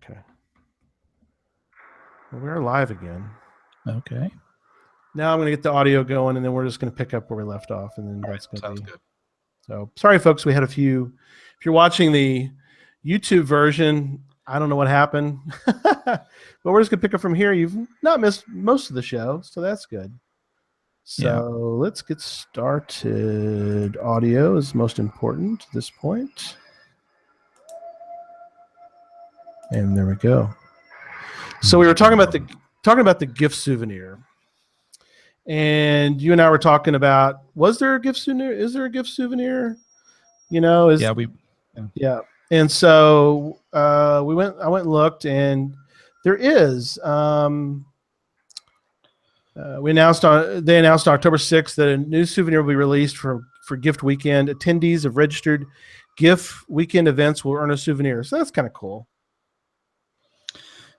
Okay. Well, we're live again. Okay. Now I'm going to get the audio going, and then we're just going to pick up where we left off, and then that's going to Sounds be good. So. Sorry, folks. We had a few. If you're watching the YouTube version, I don't know what happened, but we're just going to pick up from here. You've not missed most of the show, so that's good. So let's get started. Audio is most important at this point. And there we go. So we were talking about the gift souvenir. And you and I were talking about, was there a gift souvenir? Is there a gift souvenir? Yeah. And so I went and looked, and there is. They announced on October 6th that a new souvenir will be released for gift weekend. Attendees of registered gift weekend events will earn a souvenir. So that's kind of cool.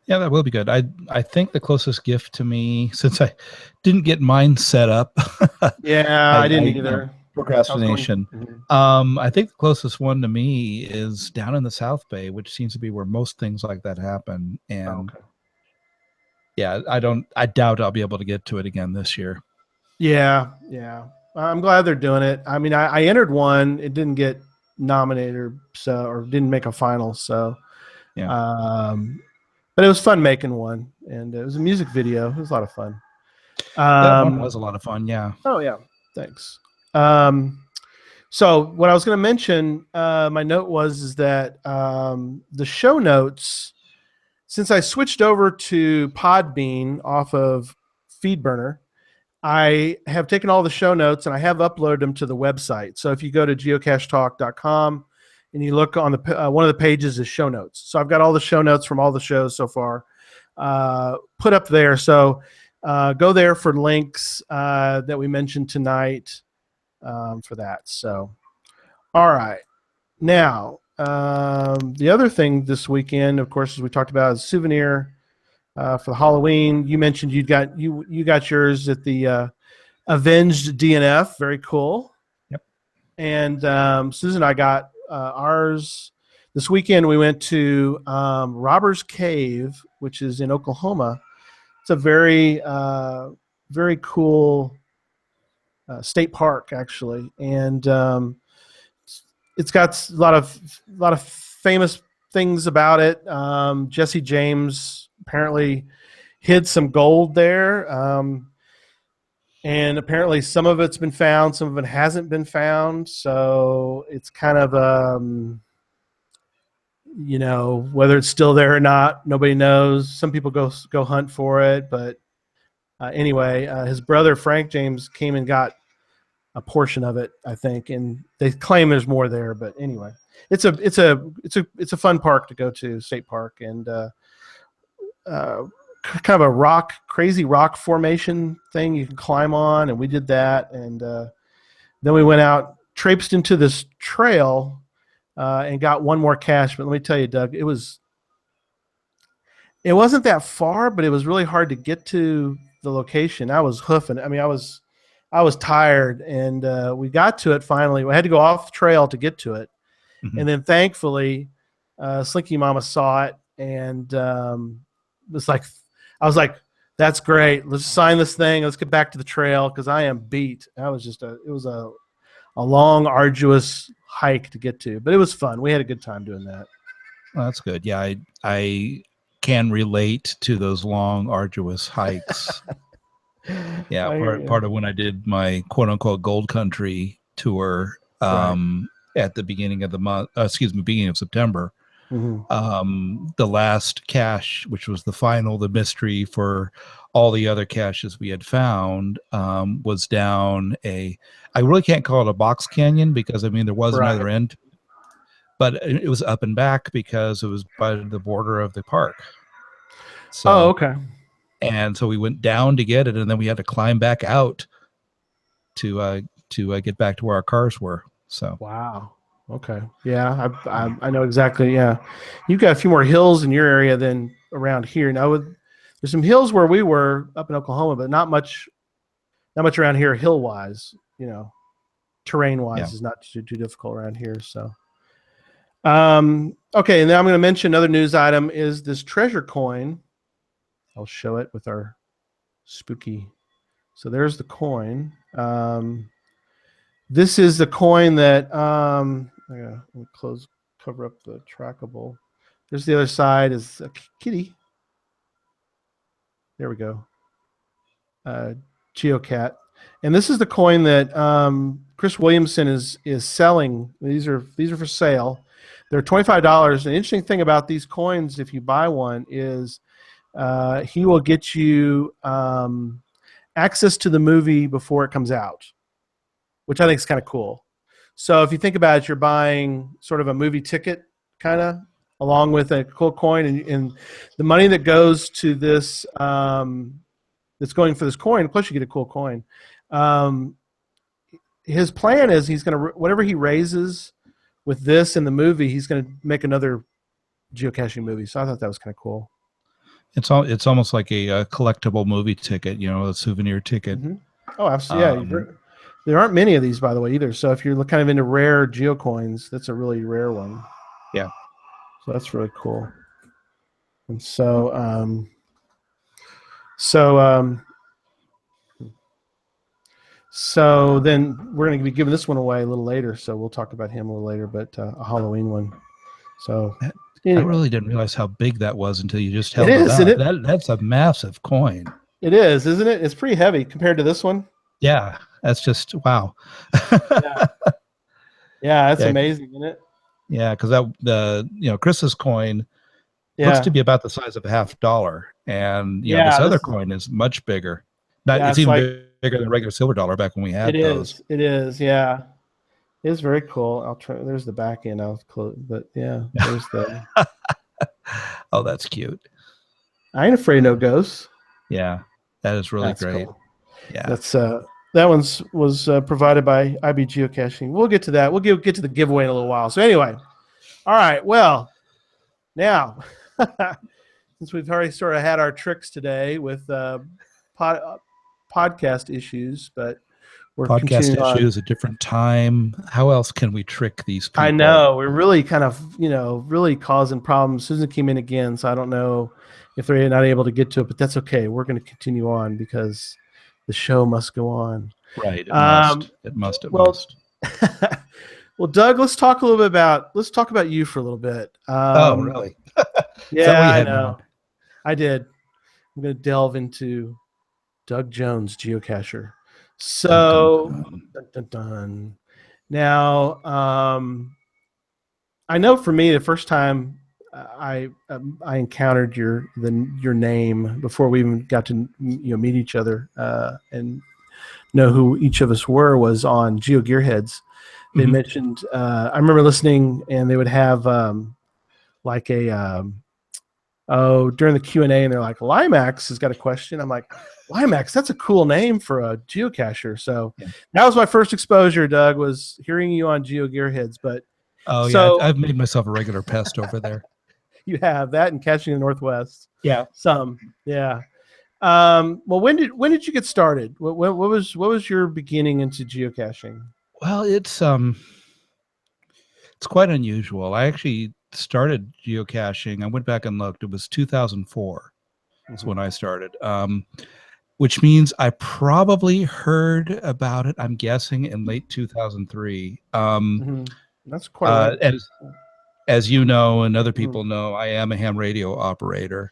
Yeah, that will be good. I think the closest gift to me, since I didn't get mine set up. Yeah, I didn't either. Procrastination. I think the closest one to me is down in the South Bay, which seems to be where most things like that happen. And yeah, I doubt I'll be able to get to it again this year. Yeah. I'm glad they're doing it. I mean, I entered one. It didn't get nominated or didn't make a final. So, yeah. But it was fun making one, and it was a music video. It was a lot of fun. That one was a lot of fun. Yeah. Oh yeah. Thanks. So what I was going to mention, my note is that the show notes, since I switched over to Podbean off of FeedBurner, I have taken all the show notes and I have uploaded them to the website. So if you go to geocachetalk.com and you look on the one of the pages is show notes. So I've got all the show notes from all the shows so far put up there. So go there for links that we mentioned tonight for that. So, all right. Now, the other thing this weekend, of course, as we talked about, is souvenir for Halloween. You mentioned you got yours at the Avenged DNF. Very cool. Yep. And Susan and I got ours this weekend. We went to Robbers Cave, which is in Oklahoma. It's a very very cool state park, actually, and it's got a lot of famous things about it. Jesse James apparently hid some gold there, and apparently some of it's been found, some of it hasn't been found. So it's kind of whether it's still there or not, nobody knows. Some people go hunt for it, but anyway, his brother Frank James came and got a portion of it, I think, and they claim there's more there. But anyway, it's a fun park to go to, state park, and kind of a crazy rock formation thing you can climb on, and we did that, and then we went out, traipsed into this trail, and got one more cache. But let me tell you, Doug, it wasn't that far, but it was really hard to get to the location. I was hoofing. I mean, I was tired, and we got to it finally. We had to go off the trail to get to it, and then thankfully, Slinky Mama saw it, and I was like, "That's great. Let's sign this thing. Let's get back to the trail because I am beat." It was a long, arduous hike to get to, but it was fun. We had a good time doing that. Well, that's good. Yeah, I can relate to those long, arduous hikes. Yeah, part of when I did my quote unquote Gold Country tour at the beginning of the month, beginning of September. The last cache, which was the mystery for all the other caches we had found, was down I really can't call it a box canyon because there was another end, but it was up and back because it was by the border of the park. So, okay. And so we went down to get it, and then we had to climb back out to get back to where our cars were. So wow, okay, yeah, I know exactly. Yeah, you've got a few more hills in your area than around here. Now, there's some hills where we were up in Oklahoma, but not much around here hill wise. Terrain wise is not too difficult around here. So, Okay, and then I'm going to mention another news item is this treasure coin. I'll show it with our spooky. So there's the coin. This is the coin that let me cover up the trackable. There's the other side is a kitty. There we go. Geocat, and this is the coin that Chris Williamson is selling. These are for sale. They're $25. An interesting thing about these coins, if you buy one, is he will get you access to the movie before it comes out, which I think is kind of cool. So if you think about it, you're buying sort of a movie ticket, kind of, along with a cool coin, and the money that goes to this that's going for this coin, plus you get a cool coin. His plan is he's going to, whatever he raises with this in the movie, he's going to make another geocaching movie. So I thought that was kind of cool. It's almost like a collectible movie ticket, a souvenir ticket. Mm-hmm. Oh, absolutely. Yeah, there aren't many of these, by the way, either. So if you're kind of into rare geocoins, that's a really rare one. Yeah. So that's really cool. And so then we're going to be giving this one away a little later. So we'll talk about him a little later, but a Halloween one. So anyway. I really didn't realize how big that was until you just held it up. That's a massive coin. It is, isn't it? It's pretty heavy compared to this one. Yeah, that's just wow. Yeah, that's amazing, isn't it? Yeah, because Chris's coin looks to be about the size of a $50, and this other coin is much bigger. It's even bigger than a regular silver dollar back when we had those. It is, yeah. It is very cool. I'll try. There's the back end. I'll close, but yeah, there's the. Oh, that's cute. I ain't afraid of no ghosts. Yeah, that is really great. Cool. Yeah, that's that one's was provided by IB Geocaching. We'll get to that. We'll get to the giveaway in a little while. So anyway, all right. Well, now since we've already sort of had our tricks today with podcast issues, but we're podcast issues, a different time. How else can we trick these people? I know we're really kind of really causing problems. Susan came in again, so I don't know if they're not able to get to it, but that's okay. We're going to continue on because the show must go on. Right. It must. Well, Doug, let's talk about you for a little bit. Oh, really? Yeah, I know. I did. I'm going to delve into Doug Jones, geocacher. So, now, I know for me, the first time I encountered your name before we even got to meet each other and know who each of us were was on Geo Gearheads. They mentioned I remember listening, and they would have like a during the Q&A, and they're like, Limax has got a question. I'm like, Limax, that's a cool name for a geocacher. So that was my first exposure, Doug, was hearing you on Geo Gearheads. But I've made myself a regular pest over there. You have that and Catching the Northwest. Yeah. Yeah. Well, when did you get started? What was your beginning into geocaching? Well, it's quite unusual. I actually started geocaching. I went back and looked. It was 2004. That's when I started. Which means I probably heard about it, I'm guessing, in late 2003. That's quite as you know, and other people know, I am a ham radio operator.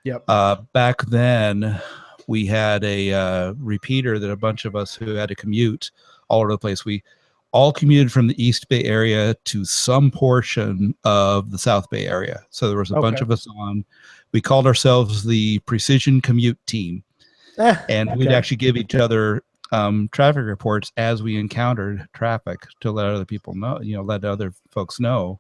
Yep. Back then, we had a repeater that a bunch of us who had to commute all over the place. We all commuted from the East Bay area to some portion of the South Bay area. So there was a bunch of us on. We called ourselves the Precision Commute Team. And we'd actually give each other traffic reports as we encountered traffic to let other people know, let other folks know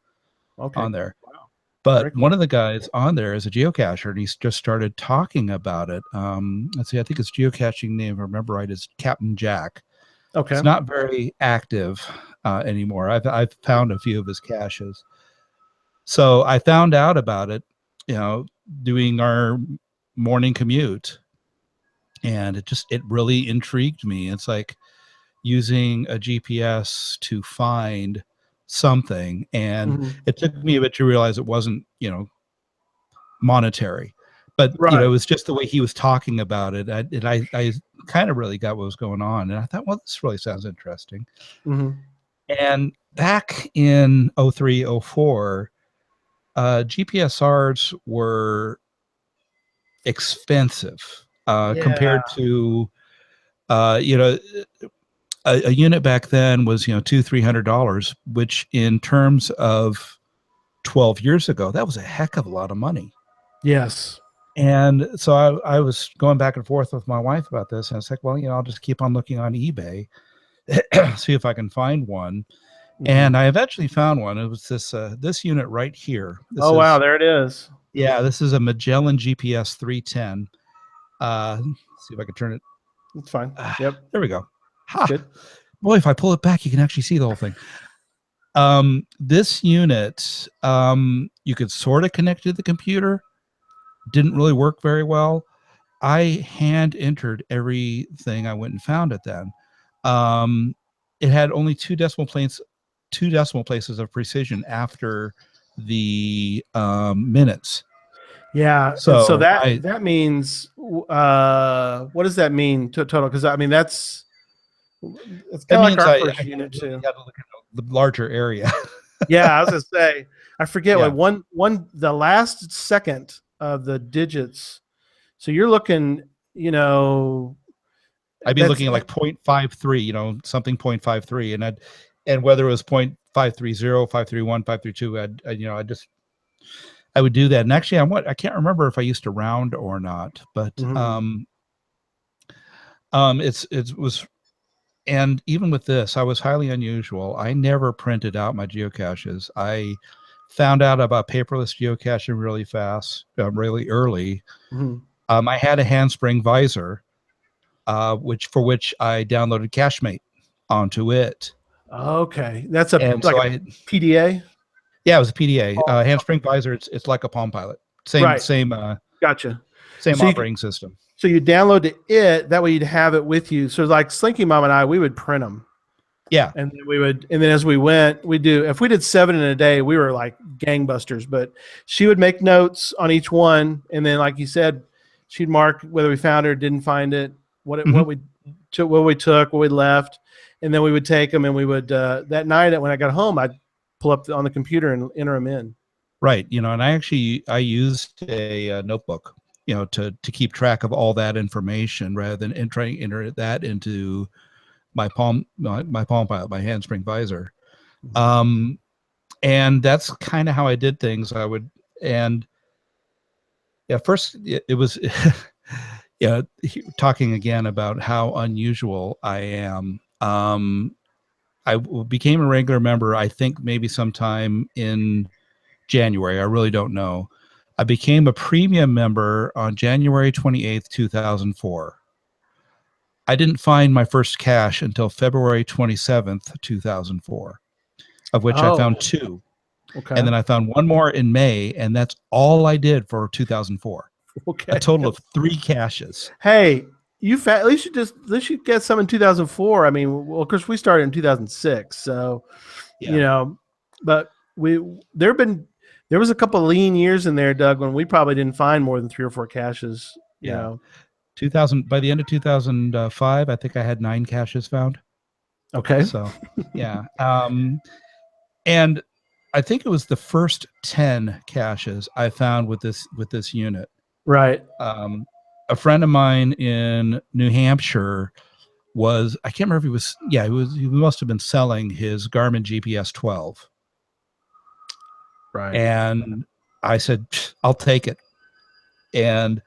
on there. Wow. But cool. One of the guys on there is a geocacher, and he's just started talking about it. Let's see, I think his geocaching name, if I remember right, is Captain Jack. Okay. It's not very active anymore. I've found a few of his caches. So I found out about it, doing our morning commute. And it really intrigued me. It's like using a GPS to find something, and Mhm. it took me a bit to realize it wasn't, monetary, but it Right. was just the way he was talking about it. I kind of really got what was going on, and I thought, well, this really sounds interesting. Mhm. And back in 03, 04, GPSRs were expensive Yeah. compared to uh, you know a unit back then was $200-300, which in terms of 12 years ago, that was a heck of a lot of money. Yes. And so I was going back and forth with my wife about this, and it's like, well, I'll just keep on looking on eBay, see if I can find one. And Mhm. I eventually found one. It was this unit right here. Oh wow, there it is. This is a Magellan GPS 310. See if I can turn it. It's fine. Yep. There we go. It's Ha! good. Boy, if I pull it back, you can actually see the whole thing. This unit, you could sort of connect to the computer. Didn't really work very well. I hand entered everything I went and found it then. It had only two decimal places of precision after the minutes. Yeah, and so So that means what does that mean to total? Because I mean it's kind that of like means our I first really unit too. had to look at the larger area. Yeah, I was gonna say I forget what Yeah, one the last second of the digits. So you're looking, you know, I'd be that's looking at like 0.53, something 0.53, and whether it was 0.530, 531, 532, I would do that. And actually, I can't remember if I used to round or not, but Mhm. it was. And even with this, I was highly unusual. I never printed out my geocaches. I found out about paperless geocaching really fast, really early. Mhm. I had a handspring visor, which I downloaded Cachemate onto it, Okay, that's a and like so a PDA. yeah, it was a PDA, Oh, handspring visor. It's like a Palm Pilot, same right. same Gotcha. same So you operating system. so you download it that way you'd have it with you. So like Slinky Mom and I, we would print them. Yeah. And then as we went, if we did 7 in a day, we were like gangbusters. But she would make notes on each one, and then, like you said, she'd mark whether we found it or didn't find it, Hmm. what we took, what we left, and then we would take them, and we would that night when I got home, I'd pull up on the computer and enter them in. Right. And I used a notebook, to keep track of all that information rather than trying to enter that into my Palm Pilot, my handspring visor. Mhm. Um, and that's kind of how I did things. And yeah, first it was, yeah, talking again about how unusual I am. I became a regular member, I think maybe sometime in January. I really don't know. I became a premium member on January 28th, 2004. I didn't find my first cache until February 27th, 2004, of which I found Oh, two. And okay, then I found one more in May, and that's all I did for 2004. A okay. total of three caches. Hey, at least you get some in 2004. I mean, well, of course, we started in 2006, so you Yeah. know, but we there have been there was a couple of lean years in there, Doug, when we probably didn't find more than 3 or 4 caches. Yeah. 2000, by the end of 2005, I think I had 9 caches found. Okay, So, yeah. And I think it was the first 10 caches I found with this unit. right. Um, a friend of mine in New Hampshire I can't remember if he must have been selling his Garmin GPS 12. Right. And I said, I'll take it. And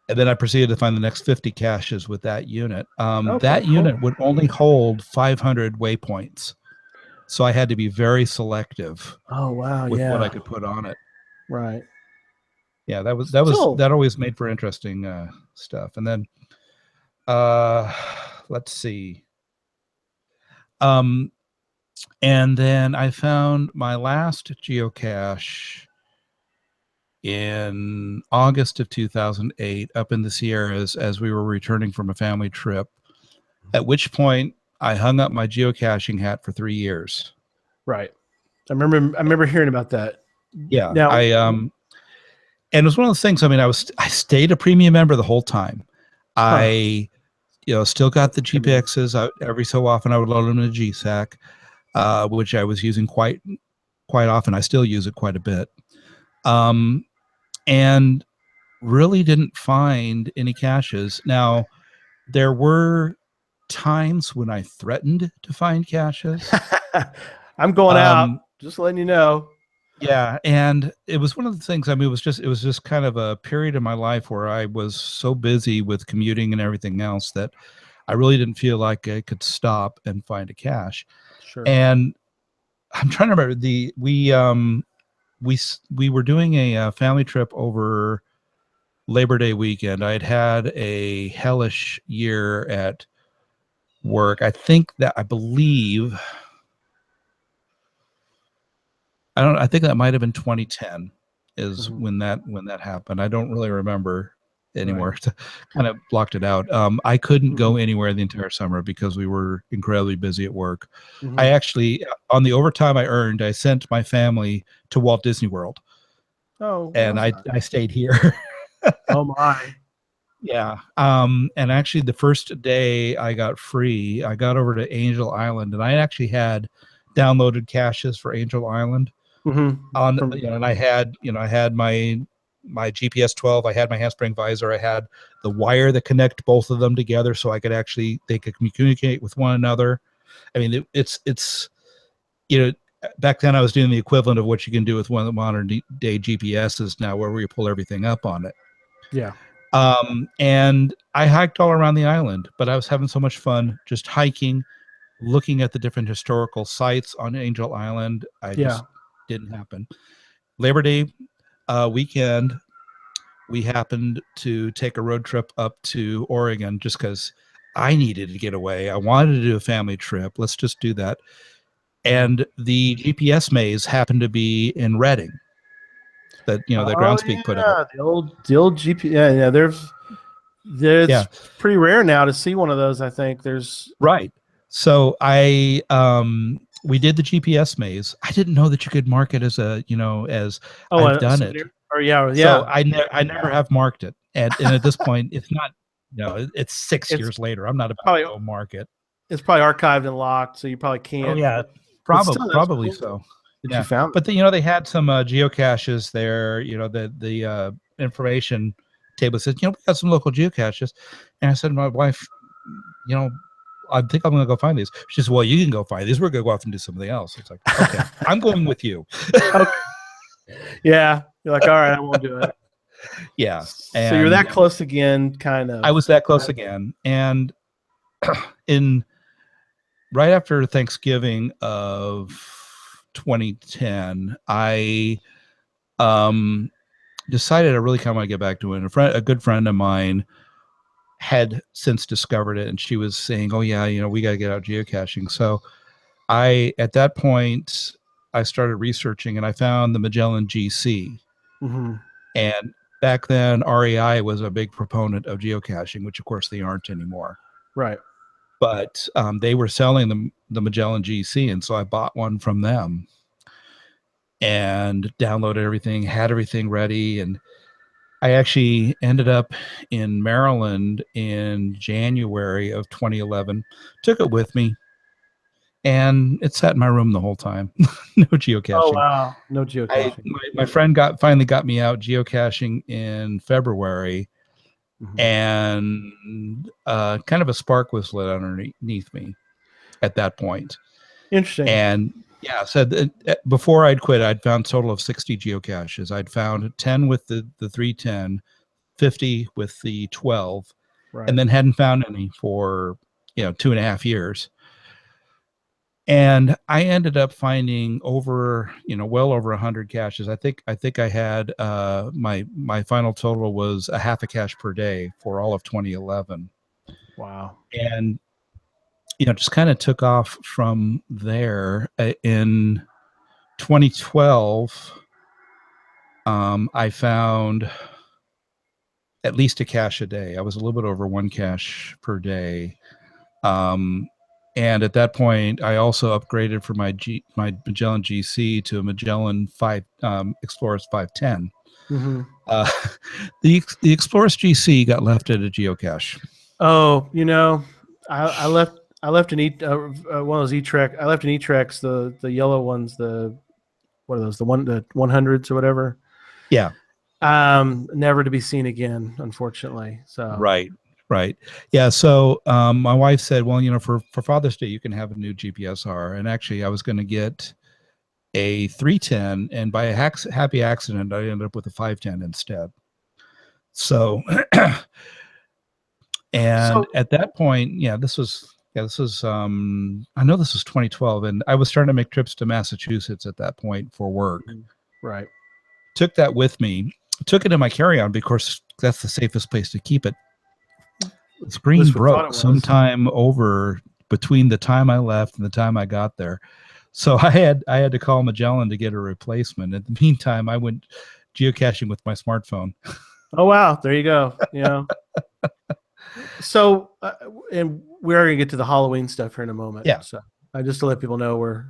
and then I proceeded to find the next 50 caches with that unit. Okay, That cool. unit would only hold 500 waypoints. So I had to be very selective Oh wow, with what I yeah. could put on it. Right. Yeah, So that always made for interesting stuff. And then uh let's see. Um and then I found my last geocache in August of 2008 up in the Sierras as we were returning from a family trip, at which point I hung up my geocaching hat for 3 years. Right. I remember hearing about that. Yeah, Now, and it was one of those things. I mean, I stayed a premium member the whole time. huh? I still got the Premium. GPXs out every so often. I would load them in a GSAC, which I was using quite often. I still use it quite a bit, and really didn't find any caches. Now there were times when I threatened to find caches. I'm going out. Um, Just letting you know. yeah, and it was one of the things. I mean, it was just kind of a period in my life where I was so busy with commuting and everything else that I really didn't feel like I could stop and find a cache. Sure. And I'm trying to remember we were doing a family trip over Labor Day weekend. I had a hellish year at work. I believe I think that might have been 2010 is Hmm. when that happened. I don't really remember Right. anymore. Kind of blocked it out. I couldn't Hmm. go anywhere the entire summer because we were incredibly busy at work. I Hmm. actually, on the overtime I earned, I sent my family to Walt Disney World, Oh, well, and that's I nice. stayed here. Oh my. Yeah. And actually the first day I got free, I got over to Angel Island, and I actually had downloaded caches for Angel Island Hmm. on, From and I had my GPS 12, I had my handspring visor, I had the wire that connect both of them together so they could communicate with one another. I mean, it's you know back then I was doing the equivalent of what you can do with one of the modern day GPSs now, where we pull everything up on it. yeah. And I hiked all around the island, but I was having so much fun just hiking, looking at the different historical sites on Angel Island. I Yeah. just didn't happen. Labor Day weekend, we happened to take a road trip up to Oregon just because I needed to get away. I wanted to do a family trip. Let's just do that. Hmm. And the GPS maze happened to be in Redding that that Oh Groundspeak put out. yeah, the old GP. Yeah, yeah. There's Yeah, pretty rare now to see one of those. I think there's. right. So we did the GPS maze. I didn't know that you could mark it as as Oh, I've a done it. souvenir. Or yeah, So yeah. I never have marked it. And at this point it's not, it's 6 It's years later. I'm not about probably to go mark it. it's probably archived and locked, so you probably Oh can't. yeah, But still, that's probably cool so. that you Yeah, found but they had some geocaches there. The information table said, we got some local geocaches, and I said to my wife, you know, I think I'm gonna go find these. She says, "Well, you can go find these. We're gonna go off and do something else." It's like, okay, it. I'm going with you. Okay. Yeah, you're like, all right, I won't do it. Yeah, So you're and that close again, kind I of. was that close again. And in right after Thanksgiving of 2010, I um decided I really kind of want to get back to it. A good friend of mine had since discovered it, and she was saying, "Oh yeah, we got to get out geocaching." So at that point, I started researching, and I found the Magellan GC. Hmm. And back then, REI was a big proponent of geocaching, which of course they aren't anymore. Right. But they were selling the Magellan GC, and so I bought one from them and downloaded everything, had everything ready, and I actually ended up in Maryland in January of 2011. Took it with me, and it sat in my room the whole time. No Oh geocaching. wow, no geocaching. My friend finally got me out geocaching in February, Hmm. and kind of a spark was lit underneath me at that point. Interesting. And yeah, so before I'd quit, I'd found a total of 60 geocaches. I'd found 10 with the 310, 50 with the 12, and Right. then hadn't found any for 2.5 years. And I ended up finding well over 100 caches. I think I had my final total was a half a cache per day for all of 2011, Wow. and just kind of took off from there. In 2012, I found at least a cache a day. I was a little bit over one cache per day. Um, And at that point, I also upgraded from my Magellan GC to a Magellan 5 Explorers 510. Mm-hmm. Uh, the Explorers GC got left at a geocache. Oh, I left an one of those E-Trek. I left an E-Trex, the yellow ones, the what are those? The 100s or whatever. Yeah. Never to be seen again, unfortunately. So Right. Yeah. So my wife said, well, for Father's Day, you can have a new GPSR. And actually, I was going to get a 310, and by a happy accident, I ended up with a 510 instead. So, and at that point, this was I know this was 2012, and I was starting to make trips to Massachusetts at that point for work. Right. Took that with me. Took it in my carry-on because that's the safest place to keep it. The screen broke sometime over between the time I left and the time I got there. So I had to call Magellan to get a replacement. In the meantime, I went geocaching with my smartphone. Oh, wow. There you go. So, and we're going to get to the Halloween stuff here in a moment. Yeah. So just to let people know,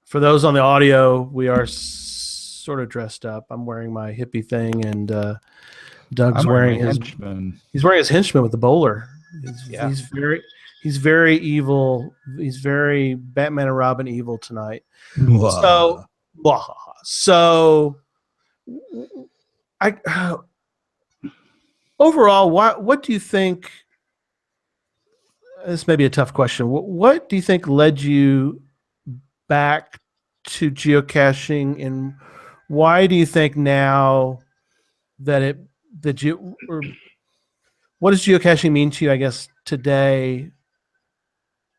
for those on the audio, we are sort of dressed up. I'm wearing my hippie thing, and Doug's wearing his henchman. He's wearing his henchman with the bowler. He's very evil. He's very Batman and Robin evil tonight. So overall, what do you think? This may be a tough question. What do you think led you back to geocaching, and why do you think now that what does geocaching mean to you, I guess, today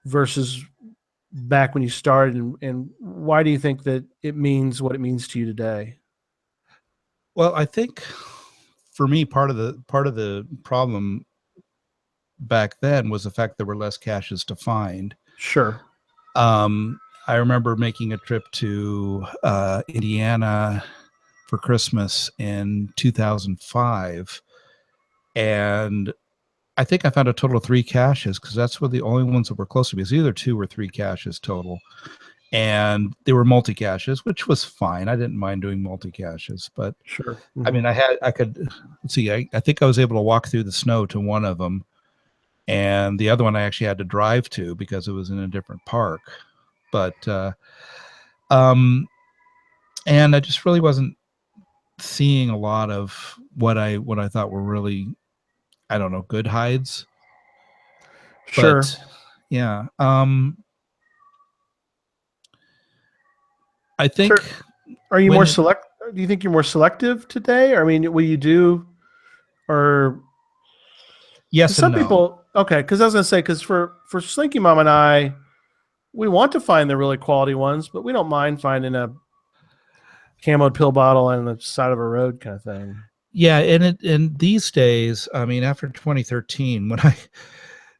versus back when you started, and why do you think that it means what it means to you today? Well, I think for me, part of the problem back then was the fact there were less caches to find. Sure. I remember making a trip to Indiana for Christmas in 2005, and I think I found a total of 3 caches because that's were the only ones that were close to me. It was either 2 or 3 caches total, and they were multi caches, which was fine. I didn't mind doing multi caches, but sure. Mm-hmm. I mean, I could see. I think I was able to walk through the snow to one of them, and the other one I actually had to drive to because it was in a different park. But and I just really wasn't seeing a lot of what I thought were really, I don't know, good hides. Sure. But yeah. I think. Sure. Are you more select? Do you think you're more selective today? Or, I mean, will you do, or yes, some and no. people? Okay, because I was gonna say, because for Slinky Mom and I, we want to find the really quality ones, but we don't mind finding a camoed pill bottle on the side of a road kind of thing. Yeah, and these days, I mean, after 2013, when I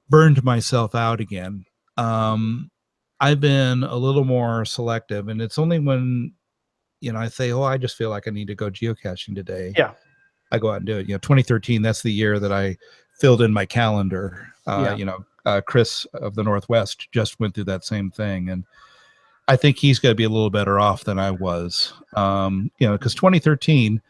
burned myself out again, I've been a little more selective, and it's only when I say, oh, I just feel like I need to go geocaching today. Yeah, I go out and do it. 2013, that's the year that I filled in my calendar. Chris of the Northwest just went through that same thing, and I think he's going to be a little better off than I was. Because 2013,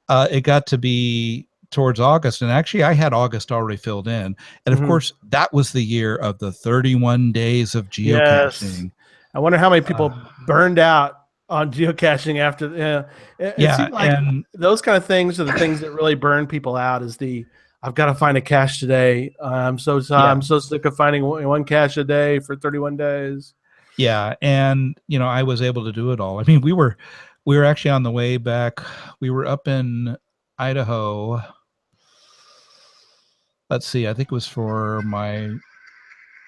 it got to be towards August, and actually I had August already filled in, and of course that was the year of the 31 days of geocaching. Yes. I wonder how many people burned out on geocaching after. It seemed like those kind of things are the things that really burn people out. Is I've got to find a cache today. I'm so sick of finding one cache a day for 31 days. Yeah, and I was able to do it all. I mean, we were actually on the way back. We were up in Idaho. Let's see. I think it was for my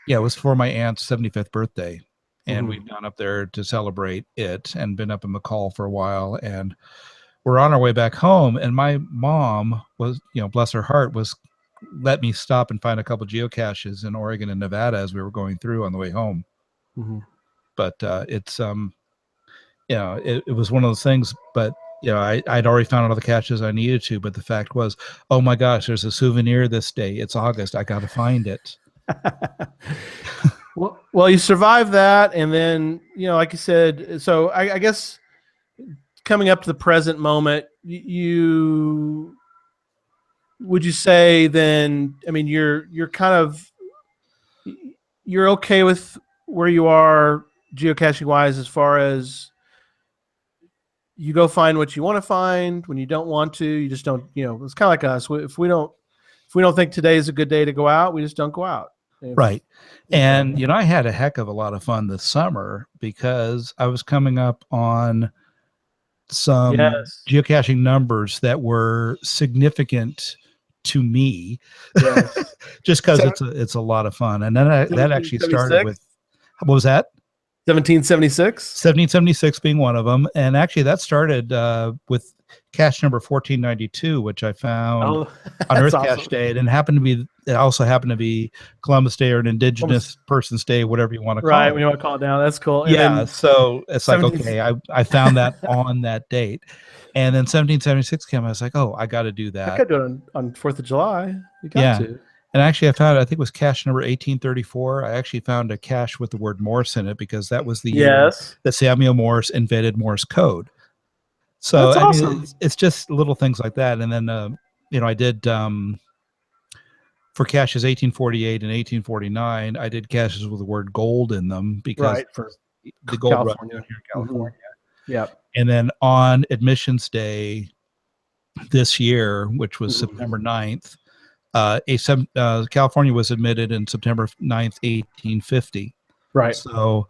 aunt's 75th birthday, and we'd gone up there to celebrate it, and been up in McCall for a while, and we're on our way back home. And my mom was, bless her heart, was let me stop and find a couple geocaches in Oregon and Nevada as we were going through on the way home. Mm-hmm. But it's it was one of those things. But I'd already found all the caches I needed to. But the fact was, oh my gosh, there's a souvenir this day. It's August. I got to find it. Well, you survived that, and then like you said. So I guess coming up to the present moment, you would you say then? I mean, you're kind of you're okay with where you are geocaching wise, as far as you go find what you want to find. When you don't want to, you just don't. It's kind of like us. If we don't think today is a good day to go out, we just don't go out. Right. Okay. And, I had a heck of a lot of fun this summer because I was coming up on some Yes. geocaching numbers that were significant to me. Yes. Just because it's a lot of fun. And then that actually started 1776. with, what was that? 1776. 1776 being one of them. And actually that started with cache number 1492, which I found Oh, on that's Earth Cache awesome. Day. It also happened to be Columbus Day or an Almost Indigenous Person's Day, whatever you want to right call when it. you want to call it down. That's cool. And Yeah. then So it's like, 17. okay, I found that on that date. And then 1776 came. I was like, oh, I got to do I that. could do it on 4th of July. You got Yeah. to. And actually, I think it was cache number 1834. I actually found a cache with the word Morse in it because that was the year Yes. that Samuel Morse invented Morse code. So, That's I mean, awesome. it's just little things like that. And then, I did, for caches 1848 and 1849, I did caches with the word gold in them because Right, for the gold rush California. here in Mm-hmm. California. Yep. And then on admissions day this year, which was Mm-hmm. September 9th, California was admitted in September 9th, 1850. Right. So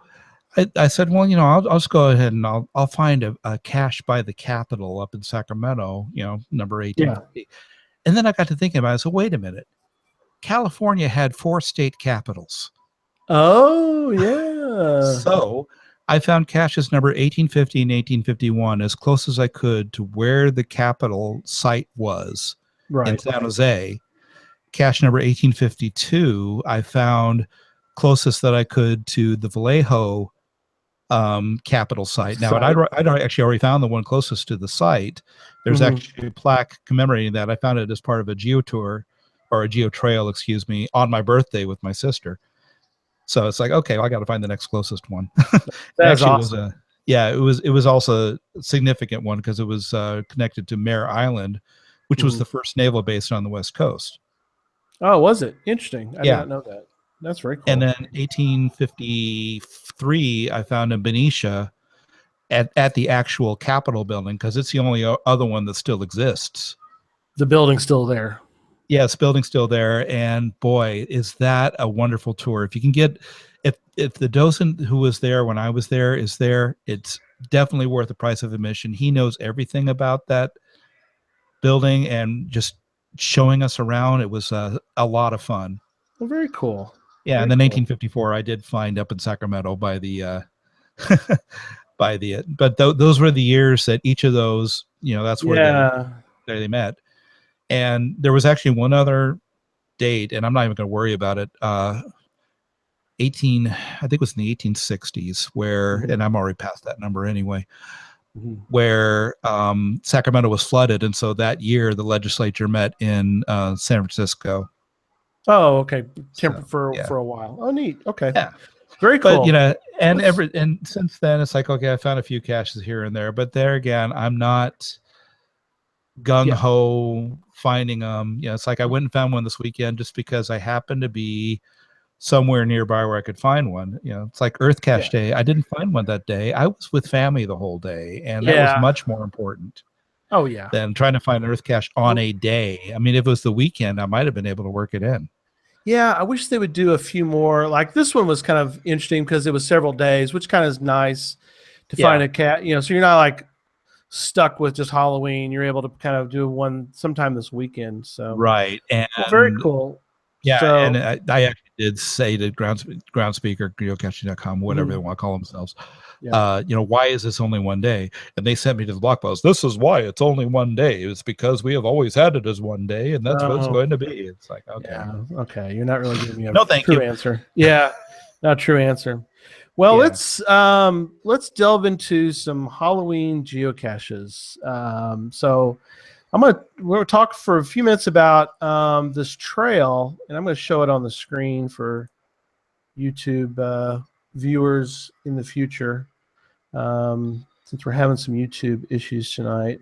I said, well, I'll just go ahead and I'll find a cache by the Capitol up in Sacramento, number Yeah. 1850. And then I got to thinking about it. So wait a minute. California had 4 state capitals. Oh, yeah. So I found caches number 1850 and 1851 as close as I could to where the Capitol site was in Right. San Jose. Cache number 1852, I found closest that I could to the Vallejo Capitol site. Now, Site. I'd actually already found the one closest to the site. There's Mm-hmm. actually a plaque commemorating that. I found it as part of a geo tour or a geo trail, excuse me, on my birthday with my sister. So it's like, okay, well, I got to find the next closest one. It That is actually was awesome. it was also a significant one because it was connected to Mare Island, which was Mm-hmm. the first naval base on the West Coast. Oh, was it? Interesting. I did Yeah. not know that. That's very And cool. then 1853, I found in Benicia at the actual Capitol building because it's the only other one that still exists. The building's still there. Yeah, it's building's still there, and boy, is that a wonderful tour! If you can get, if the docent who was there when I was there is there, it's definitely worth the price of admission. He knows everything about that building and just showing us around. It was a lot of fun. Well, very cool. Yeah, and Very then cool. 1854, I did find up in Sacramento by the by the but those were the years that each of those, that's where Yeah. they met. And there was actually one other date, and I'm not even going to worry about it. 18, I think it was in the 1860s, where, Mm-hmm. and I'm already past that number anyway, Mm-hmm. where Sacramento was flooded, and so that year the legislature met in San Francisco. Oh, okay. Tempered So for a while. Oh, neat. Okay. yeah. Very But cool. and since then it's like, okay, I found a few caches here and there, but there again, I'm not gung Yeah. ho finding them. It's like I went and found one this weekend just because I happened to be somewhere nearby where I could find one. It's like Earth Yeah. Cache Day. I didn't find one that day. I was with family the whole day, and that was Yeah. much more important Oh, yeah. than trying to find Earth Cache on Well, a day. I mean, if it was the weekend, I might have been able to work it in. yeah. I wish they would do a few more. Like this one was kind of interesting because it was several days, which kind of is nice to Yeah. find a cat. So you're not like stuck with just Halloween. You're able to kind of do one sometime this weekend. So, Right. well, very And cool. yeah, and So, I actually did say to ground speaker, geocaching.com, whatever they mhm, want to call themselves, yeah. why is this only one day? And they sent me to the blog post. This is why it's only one day. It's because we have always had it as one day, and that's what it's Oh, going to be. It's like, okay. yeah. Okay. You're not really giving me a No, thank true you. answer. Yeah. Not a true answer. Well, Yeah. let's delve into some Halloween geocaches. So we're gonna talk for a few minutes about this trail, and I'm gonna show it on the screen for YouTube viewers in the future, since we're having some YouTube issues tonight.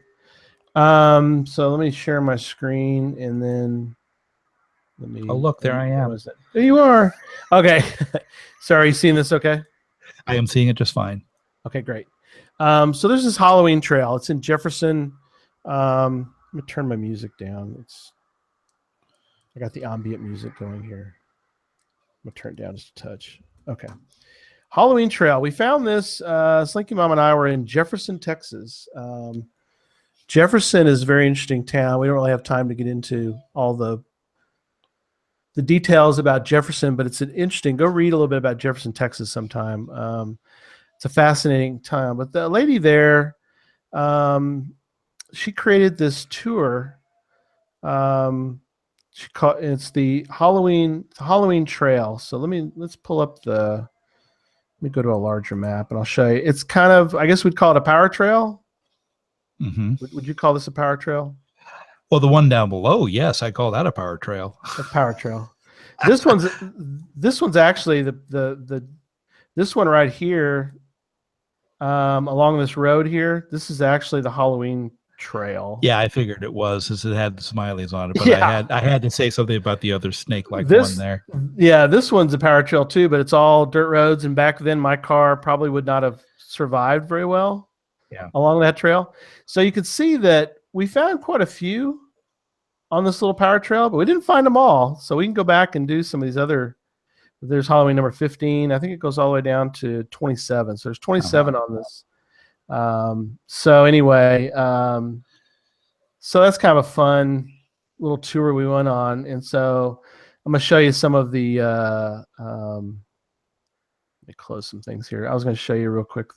So let me share my screen and then let me. Oh, look, there I am. There you are. Okay. Sorry, you seeing this okay? I am seeing it just fine. Okay, great. So there's this Halloween trail. It's in Jefferson. Let me turn my music down. I got the ambient music going here. I'm going to turn it down just a touch. Okay. Halloween trail. We found this. Slinky Mom and I were in Jefferson, Texas. Jefferson is a very interesting town. We don't really have time to get into all the details about Jefferson, but it's an interesting. Go read a little bit about Jefferson, Texas sometime. It's a fascinating time. But the lady there, she created this tour. It's the Halloween Trail. So let's pull up let me go to a larger map and I'll show you. It's kind of, I guess we'd call it a power trail. Mm-hmm. Would you call this a power trail? Well, the one down below, yes, I call that a power trail. A power trail. This one's actually this one right here, along this road here. This is actually the Halloween Trail. Yeah, I figured it was, as it had the smileys on it, but yeah. I had to say something about the other snake-like one there. Yeah, this one's a power trail too, but it's all dirt roads. And back then, my car probably would not have survived very well. Yeah. Along that trail. So you could see that we found quite a few on this little power trail, but we didn't find them all. So we can go back and do some of these other. There's Halloween number 15. I think it goes all the way down to 27. So there's 27 on this. So anyway, so that's kind of a fun little tour we went on. And so I'm going to show you some of the, let me close some things here. I was going to show you real quick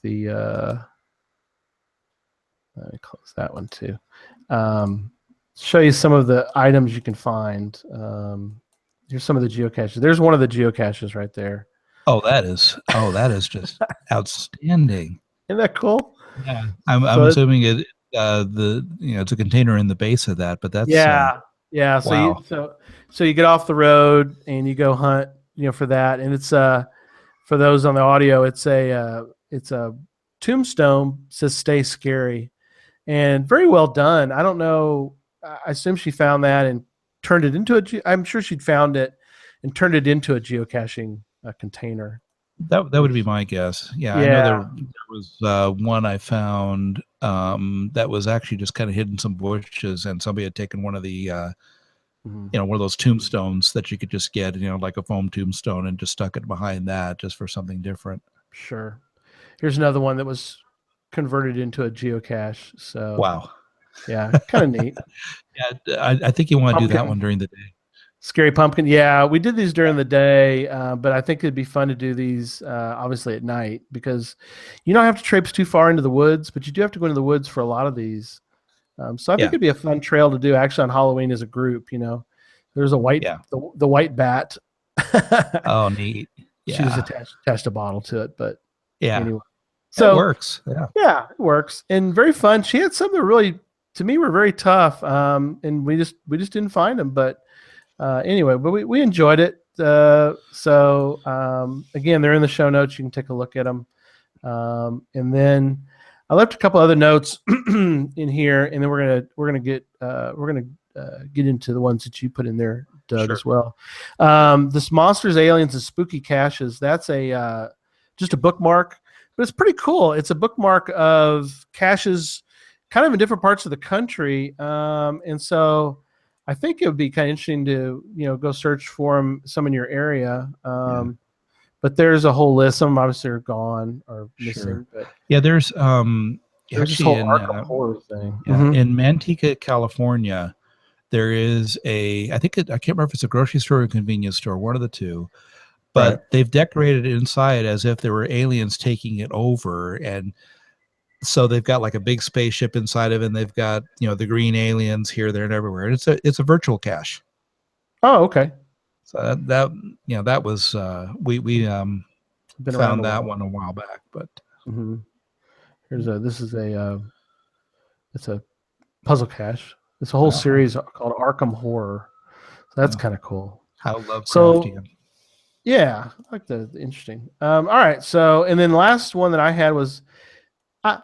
let me close that one too. Show you some of the items you can find. Here's some of the geocaches. There's one of the geocaches right there. Oh, that is just outstanding. Isn't that cool? Yeah, I'm assuming it's a container in the base of that, but that's yeah. So wow. So you get off the road and you go hunt, for that, and it's for those on the audio, it's a tombstone, says "Stay Scary," and very well done. I don't know. I assume she found that and turned it into I'm sure she'd found it and turned it into a geocaching container. That would be my guess. Yeah. I know there was one I found that was actually just kind of hidden some bushes, and somebody had taken one of the one of those tombstones that you could just get, like a foam tombstone, and just stuck it behind that just for something different. Sure. Here's another one that was converted into a geocache. So wow. Yeah, kind of neat. Yeah, I think you want to do that one during the day. Scary pumpkin. Yeah, we did these during the day, but I think it'd be fun to do these obviously at night, because you don't have to traipse too far into the woods, but you do have to go into the woods for a lot of these. So I think it'd be a fun trail to do actually on Halloween as a group. There's a white the white bat. Oh, neat. Yeah. She was attached a bottle to it, but anyway. So it works. Yeah, it works and very fun. She had some that really, to me, were very tough, and we just didn't find them. But anyway, but we enjoyed it. So again, they're in the show notes. You can take a look at them. And then I left a couple other notes in here, and then we're gonna get into the ones that you put in there, Doug, as well. This Monsters, Aliens, and Spooky Caches. That's just a bookmark, but it's pretty cool. It's a bookmark of caches kind of in different parts of the country. And so I think it would be kind of interesting to, go search for them, some in your area. But there's a whole list. Some obviously are gone or missing. But there's this whole Arkham horror thing. In Manteca, California, there is I can't remember if it's a grocery store or a convenience store, one of the two. But they've decorated it inside as if there were aliens taking it over. And so they've got like a big spaceship inside of it, and they've got, the green aliens here, there, and everywhere. And it's a virtual cache. Oh, okay. So that was we found that one a while back. But it's a puzzle cache. It's a whole series called Arkham Horror. So that's kind of cool. How Lovecraftian. Yeah, I like the interesting. All right, so and then last one that I had was I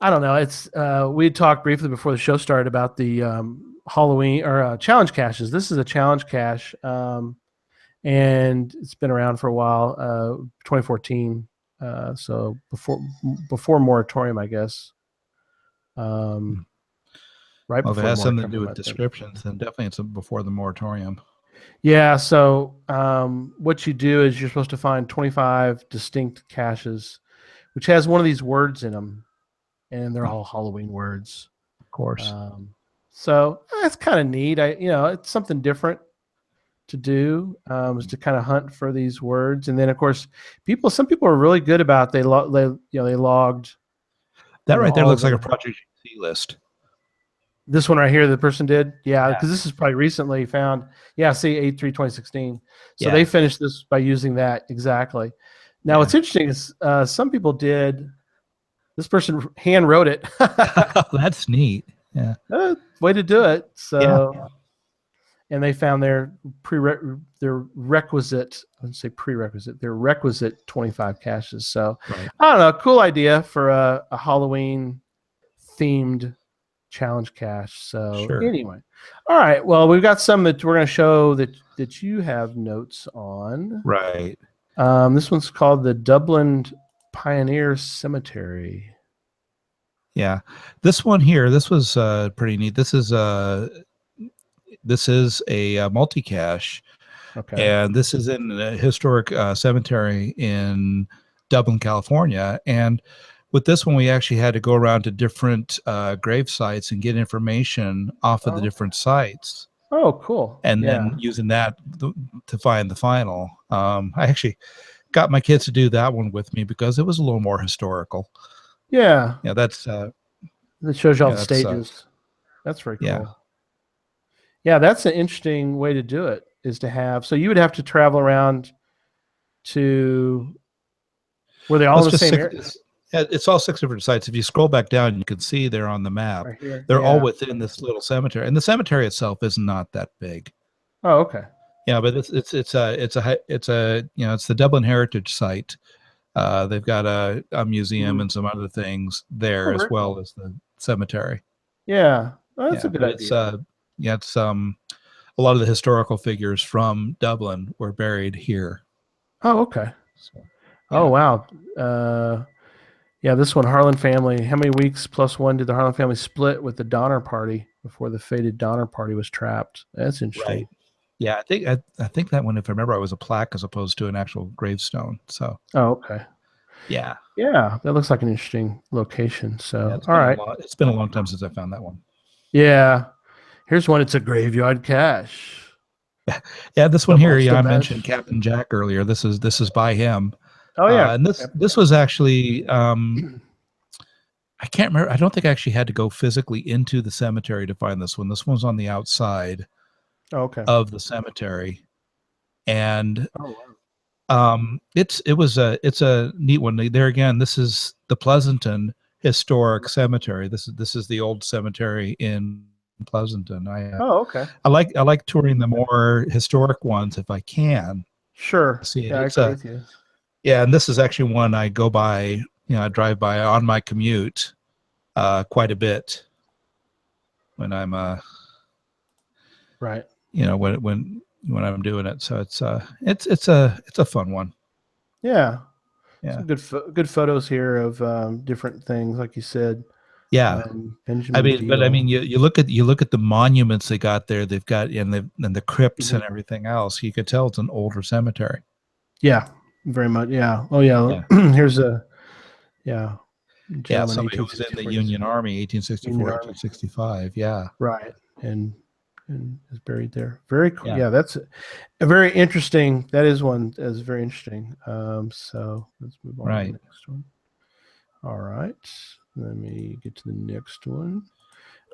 I don't know. It's we had talked briefly before the show started about the Halloween or challenge caches. This is a challenge cache, and it's been around for a while. 2014, so before moratorium, I guess. Um, right Well, if it before the has something to do moratorium, with I think. descriptions, then definitely it's before the moratorium. Yeah. So what you do is you're supposed to find 25 distinct caches, which has one of these words in them, and they're Oh, all Halloween words. of course. Um, so that's kind of neat. It's something different to do, is to kind of hunt for these words. And then, of course, some people are really good about they logged, That right there all looks like a the Project C list. this one right here. The person did, yeah, Yeah. because this is probably recently found. Yeah, see 8/3/2016. So they Yeah. finished this by using that exactly. Now, Yeah. what's interesting is some people did. This person hand wrote it. That's neat. Yeah. Way to do it. Yeah. So and they found their requisite, I wouldn't say prerequisite, their requisite 25 caches. So Right. I don't know, cool idea for a Halloween themed challenge cache. So Sure. anyway, all right. Well, we've got some that we're going to show that you have notes on. Right. This one's called the Dublin Pioneer Cemetery. Yeah. This one here, this was pretty neat. This is a multi-cache, Okay. and this is in a historic cemetery in Dublin, California. And with this one, we actually had to go around to different grave sites and get information off of the Oh, different sites, oh, cool. and Yeah. then using that to find the final. I actually got my kids to do that one with me because it was a little more historical. Yeah. Yeah, that's It shows you all yeah, the that's stages. That's very yeah. cool. Yeah, that's an interesting way to do it. Is to have so you would have to travel around to were they all Well, in it's the just same six. area? It's all six different sites. If you scroll back down, you can see they're on the map. Right here. They're all Yeah. within this little cemetery, and the cemetery itself is not that big. Oh, okay. Yeah, but it's the Dublin Heritage Site. They've got a museum Mhm. and some other things there Oh, as very well cool. as the cemetery. Yeah. Oh, that's a Yeah, good but it's idea. yeah, it's a lot of the historical figures from Dublin were buried here. Oh, okay. So Oh, yeah, wow. Uh, yeah, this one, Harlan family. How many weeks plus one did the Harlan family split with the Donner Party before the fated Donner Party was trapped? That's right. interesting. Yeah, I think that one, if I remember, it was a plaque as opposed to an actual gravestone. So Oh, okay. yeah, Yeah, that looks like an interesting location. yeah, So, all right. it's been a long time since I found that one. Yeah. Here's one. It's a graveyard cache. Yeah, this one here, yeah, Still I bad. mentioned Captain Jack earlier. This is by him, Oh yeah. and this was actually I can't remember. I don't think I actually had to go physically into the cemetery to find this one. This one's on the outside Oh, okay. of the cemetery, and Oh wow. it's a neat one. There again, this is the Pleasanton Historic Cemetery. This is the old cemetery in Pleasanton. Oh, okay. I like touring the more historic ones if I can Sure. see it. Yeah, I It's agree a with you. Yeah, and this is actually one I go by. I drive by on my commute quite a bit when I'm Right. when I'm doing it. So it's a fun one. Yeah. Yeah. Some good photos here of different things, like you said. Yeah. Benjamin I Beal. mean, you look at the monuments they got there. They've got and the crypts Mhm. and everything else. You could tell it's an older cemetery. Yeah. Very much. Yeah. Oh yeah. Yeah. Here's a yeah Yeah. gentleman, Somebody who was in the 1864. Union Army, Union 1864, Army. 1865. Yeah. Right. And is buried there. Very cool. Yeah. Yeah, that's a very interesting. That is one that is very interesting. So let's move on to the Right. next one. All right. Let me get to the next one.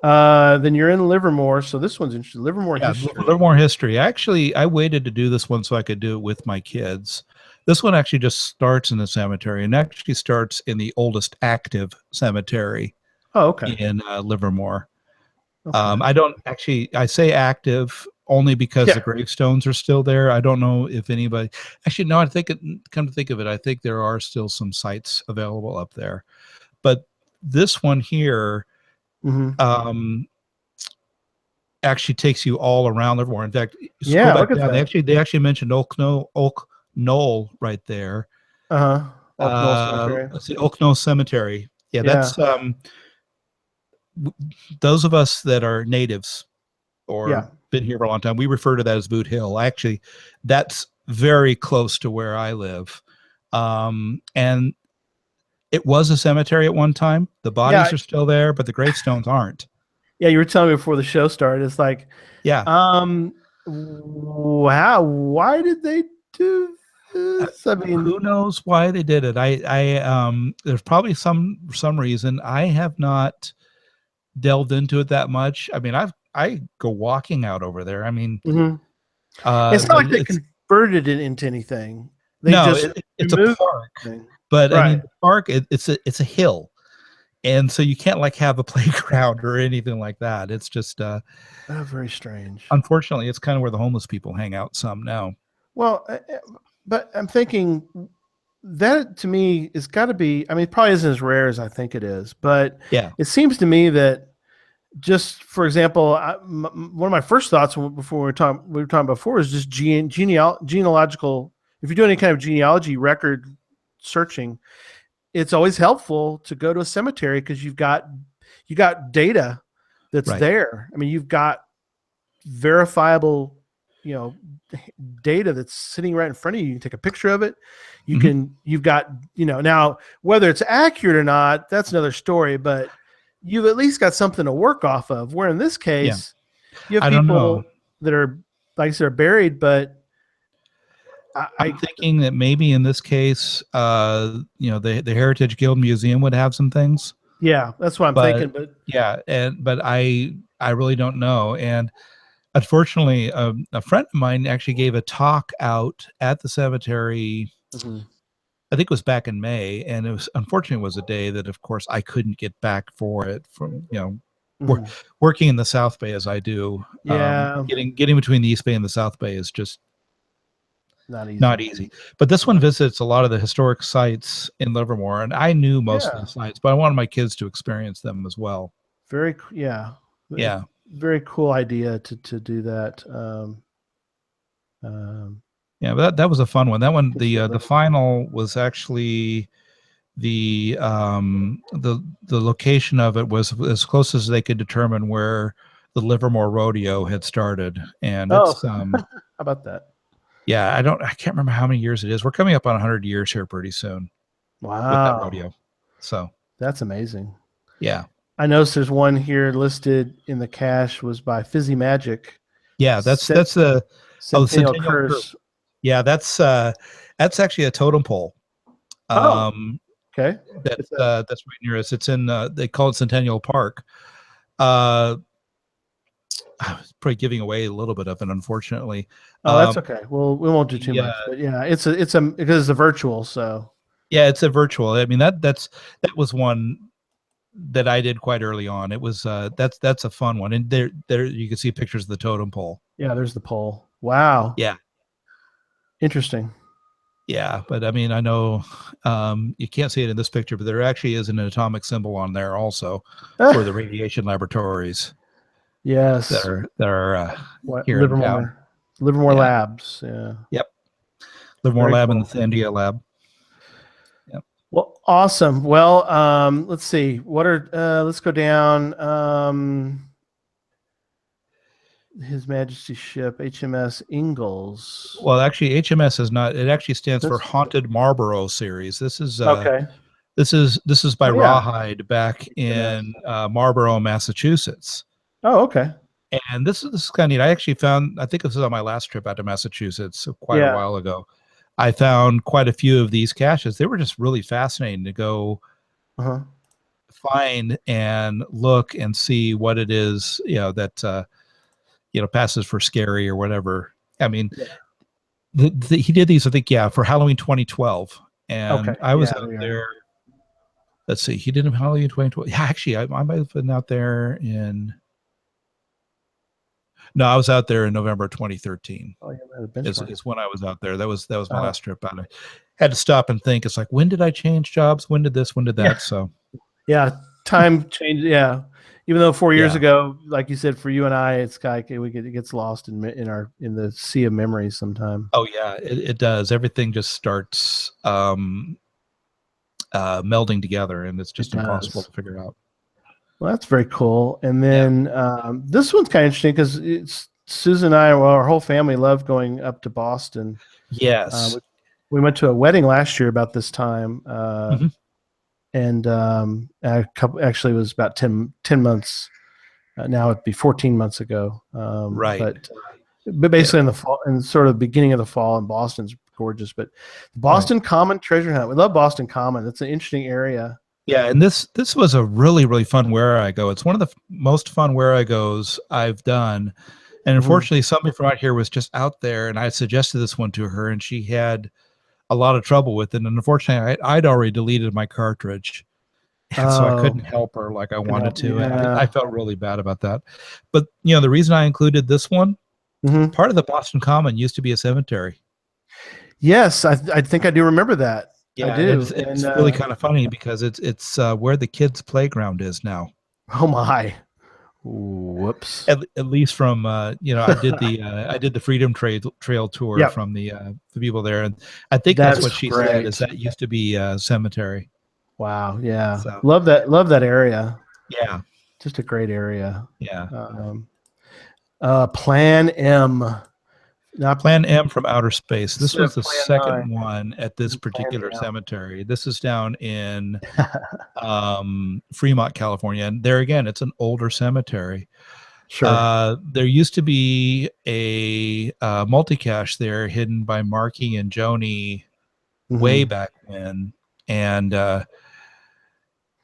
Then you're in Livermore. So this one's interesting. Livermore Yeah, a history. little more history. Actually, I waited to do this one so I could do it with my kids. This one actually just starts in the cemetery and actually starts in the oldest active cemetery Oh, okay. in Livermore. Okay. I don't actually, I say active. only because Yeah. the gravestones are still there. I don't know if anybody actually no, I think it come to think of it, I think there are still some sites available up there. But this one here Hmm. um actually takes you all around Livermore. In fact, scroll Yeah. Look back at down. that. They actually mentioned Oak Knoll right there. Uh-huh. Oak Knoll Cemetery. Let's see, Oak Knoll Cemetery. Yeah, Yeah. that's those of us that are natives or Yeah. been here for a long time, we refer to that as Boot Hill. Actually, that's very close to where I live. And it was a cemetery at one time. The Yeah. bodies are still there, but the gravestones aren't. Yeah. You were telling me before the show started. It's like, Yeah. wow. Why did they do Uh, this? I mean, who knows why they did it? There's probably some reason. I have not delved into it that much. I mean, I go walking out over there. I mean, mhm. It's not but like they it's converted it into anything. They no, just it's a removed park. everything. But I Right. mean, the park it's a hill, and so you can't like have a playground or anything like that. It's just Oh, very strange. unfortunately, it's kind of where the homeless people hang out some now. Well, but I'm thinking that to me it's got to be. I mean, it probably isn't as rare as I think it is, but Yeah, it seems to me that just for example, one of my first thoughts before we were talking before is just genealogical. If you're doing any kind of genealogy record searching, it's always helpful to go to a cemetery because you got data that's right. there. I mean, you've got verifiable, you know, data that's sitting right in front of you. You can take a picture of it. Hmm. You've got, now whether it's accurate or not, that's another story, but you've at least got something to work off of. Where in this Yeah, case, you have I don't know. people that are, like I said, are buried, but I'm thinking that maybe in this case, the Heritage Guild Museum would have some things, yeah, that's what I'm but thinking. But yeah, but I really don't know. And unfortunately, a friend of mine actually gave a talk out at the cemetery. mhm. I think it was back in May, and it was unfortunately it was a day that, of course, I couldn't get back for it from wor- Mhm. working in the South Bay as I do. Yeah, Getting between the East Bay and the South Bay is just not not easy. easy. But this one visits a lot of the historic sites in Livermore, and I knew most of Yeah, the sites, but I wanted my kids to experience them as well. yeah, Yeah, very cool idea to do that. Um, yeah, but that was a fun one. That one, History of the Livermore. final was actually the location of it was as close as they could determine where the Livermore Rodeo had started, and Oh, it's how about that? yeah, I can't remember how many years it is. We're coming up on 100 years here pretty soon with that Wow, rodeo. So that's amazing. yeah, I noticed there's one here listed in the cache was by Fizzy Magic. yeah, Cent- that's the oh, the Centennial Centennial Curve. Curse. Yeah, that's actually a totem pole. Oh, Um, okay. It's a that's right near us. It's in they call it Centennial Park. Uh, I was probably giving away a little bit of it, unfortunately. Oh, that's Um, okay. Well, we won't do too the much, but yeah, it's a because it's a virtual, so Yeah, it's a virtual. I mean that was one that I did quite early on. It was that's a fun one, and there you can see pictures of the totem pole. yeah, there's the poll. Wow, Yeah, interesting. yeah, but I mean I know you can't see it in this picture, but there actually is an atomic symbol on there also for the radiation laboratories Yes, that are what here in town. Livermore Yeah, Labs. Yeah, yep, Livermore very Lab and the cool. Sandia Lab. Yep. Well, awesome. Well, let's see. What are let's go down. His Majesty's ship, HMS Ingalls. Well, actually, HMS is not. It actually stands for That's Haunted Marlborough series. okay. This is by Oh yeah, Rawhide back HMS. in Marlborough, Massachusetts. Oh okay. And this is kind of neat. I actually found, I think this is on my last trip out to Massachusetts quite a Yeah. while ago. I found quite a few of these caches. They were just really fascinating to go Uh-huh. find and look and see what it is, that passes for scary or whatever. I mean, Yeah. he did these, I think, yeah, for Halloween 2012, Okay. and I was Yeah, out we are. there. Let's see, he did Halloween 2012. Yeah, actually, I might have been out there in No, I was out there in November 2013. Oh, yeah, the benchmark. Is when I was out there. That was my Oh. last trip. I had to stop and think. It's like, when did I change jobs? When did this? When did Yeah. that? So Yeah. Time change. Yeah. Even though 4 years yeah. ago, like you said, for you and I, it's like it gets lost in the sea of memories sometime. Oh yeah, it does. Everything just starts melding together, and it's It just impossible does. to figure out. Well, that's very cool. And Yeah. then this one's kind of interesting because it's Susan and I, well, our whole family love going up to Boston. Yes. We went to a wedding last year about this time, Mhm. and actually it was about 10 months. Now it'd be 14 months ago. Right. But Yeah. basically in the fall, and sort of beginning of the fall, and Boston's gorgeous. But the Right. Boston Common treasure hunt, we love Boston Common. It's an interesting area. Yeah, and this was a really fun where I go. It's one of the most fun where I goes I've done. And Mhm. unfortunately, somebody from out here was just out there, and I suggested this one to her, and she had a lot of trouble with it. And unfortunately, I'd already deleted my cartridge, and so I Oh, couldn't help her like I can wanted help. to, and I Yeah. felt really bad about that. But the reason I included this one, Hmm. part of the Boston Common used to be a cemetery. Yes, I think I do remember that. I Yeah, and do. it's And really kind of funny because it's where the kids' playground is now. oh my, whoops. At least from I did the Freedom Trail tour Yep, from the people there, and I think that's what that's she said is great. that used to be a cemetery. Wow, yeah, So love that. Love that area. yeah, Just a great area. yeah. Um, Plan M, not Plan M from outer space. This instead was of the Plan 9. second one at this Plan particular M. cemetery. This is down in Fremont, California, and there again, it's an older cemetery. Sure. There used to be a multicache there hidden by Marky and Joni way Hmm. back when, and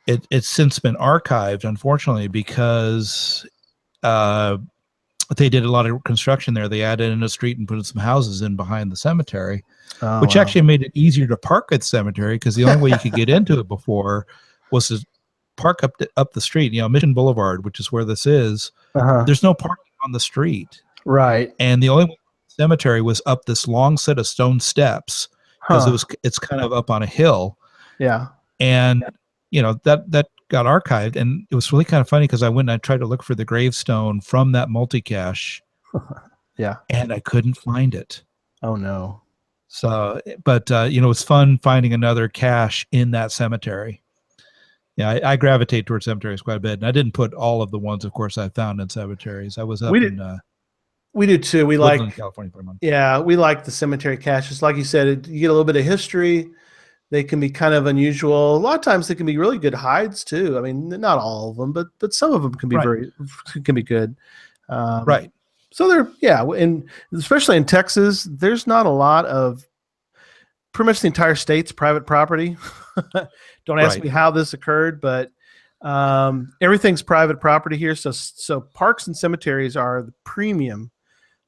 it's since been archived, unfortunately, because uh, they did a lot of construction there. They added in a street and put some houses in behind the cemetery, Oh which wow. actually made it easier to park at the cemetery because the only way you could get into it before was to park up the street. Mission Boulevard, which is where this is. Uh-huh. There's no parking on the street, Right. and the only way the cemetery was up this long set of stone steps because Huh. it's kind of up on a hill, Yeah. and that got archived, and it was really kind of funny because I went and I tried to look for the gravestone from that multicache, Yeah. and I couldn't find it. Oh no. So, but it's fun finding another cache in that cemetery. Yeah, I gravitate towards cemeteries quite a bit, and I didn't put all of the ones, of course, I found in cemeteries. I was We up did. in We do too. We Woodland, like. California for a month. Yeah, we like the cemetery caches. Like you said, you get a little bit of history. They can be kind of unusual. A lot of times they can be really good hides too. I mean, not all of them, but some of them can be Right, good. Um, right, so and especially in Texas, there's not a lot of pretty much the entire state's private property. Don't ask right. me how this occurred, but everything's private property here. So parks and cemeteries are the premium.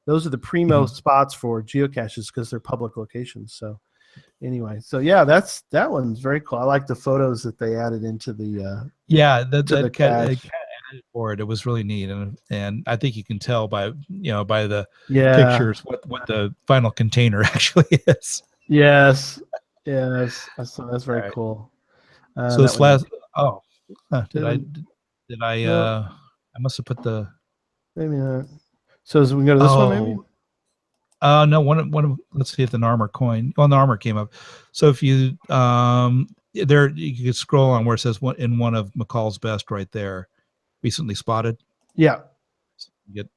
Those are the primo Mhm. spots for geocaches because they're public locations. So anyway, so yeah, that one's very cool. I like the photos that they added into Yeah, that to the that kind of cache. added for it. It was really neat, and I think you can tell by the Yeah. pictures what the final container actually is. Yes. Yes. That's All very right. cool. So That this one. last oh Did I, did I no, I must have put the maybe not. So as we go to this one, maybe. oh no one of let's see if the armor coin the armor came up. So if you there you could scroll on where it says one of McCall's best right there, recently spotted. Yeah. You get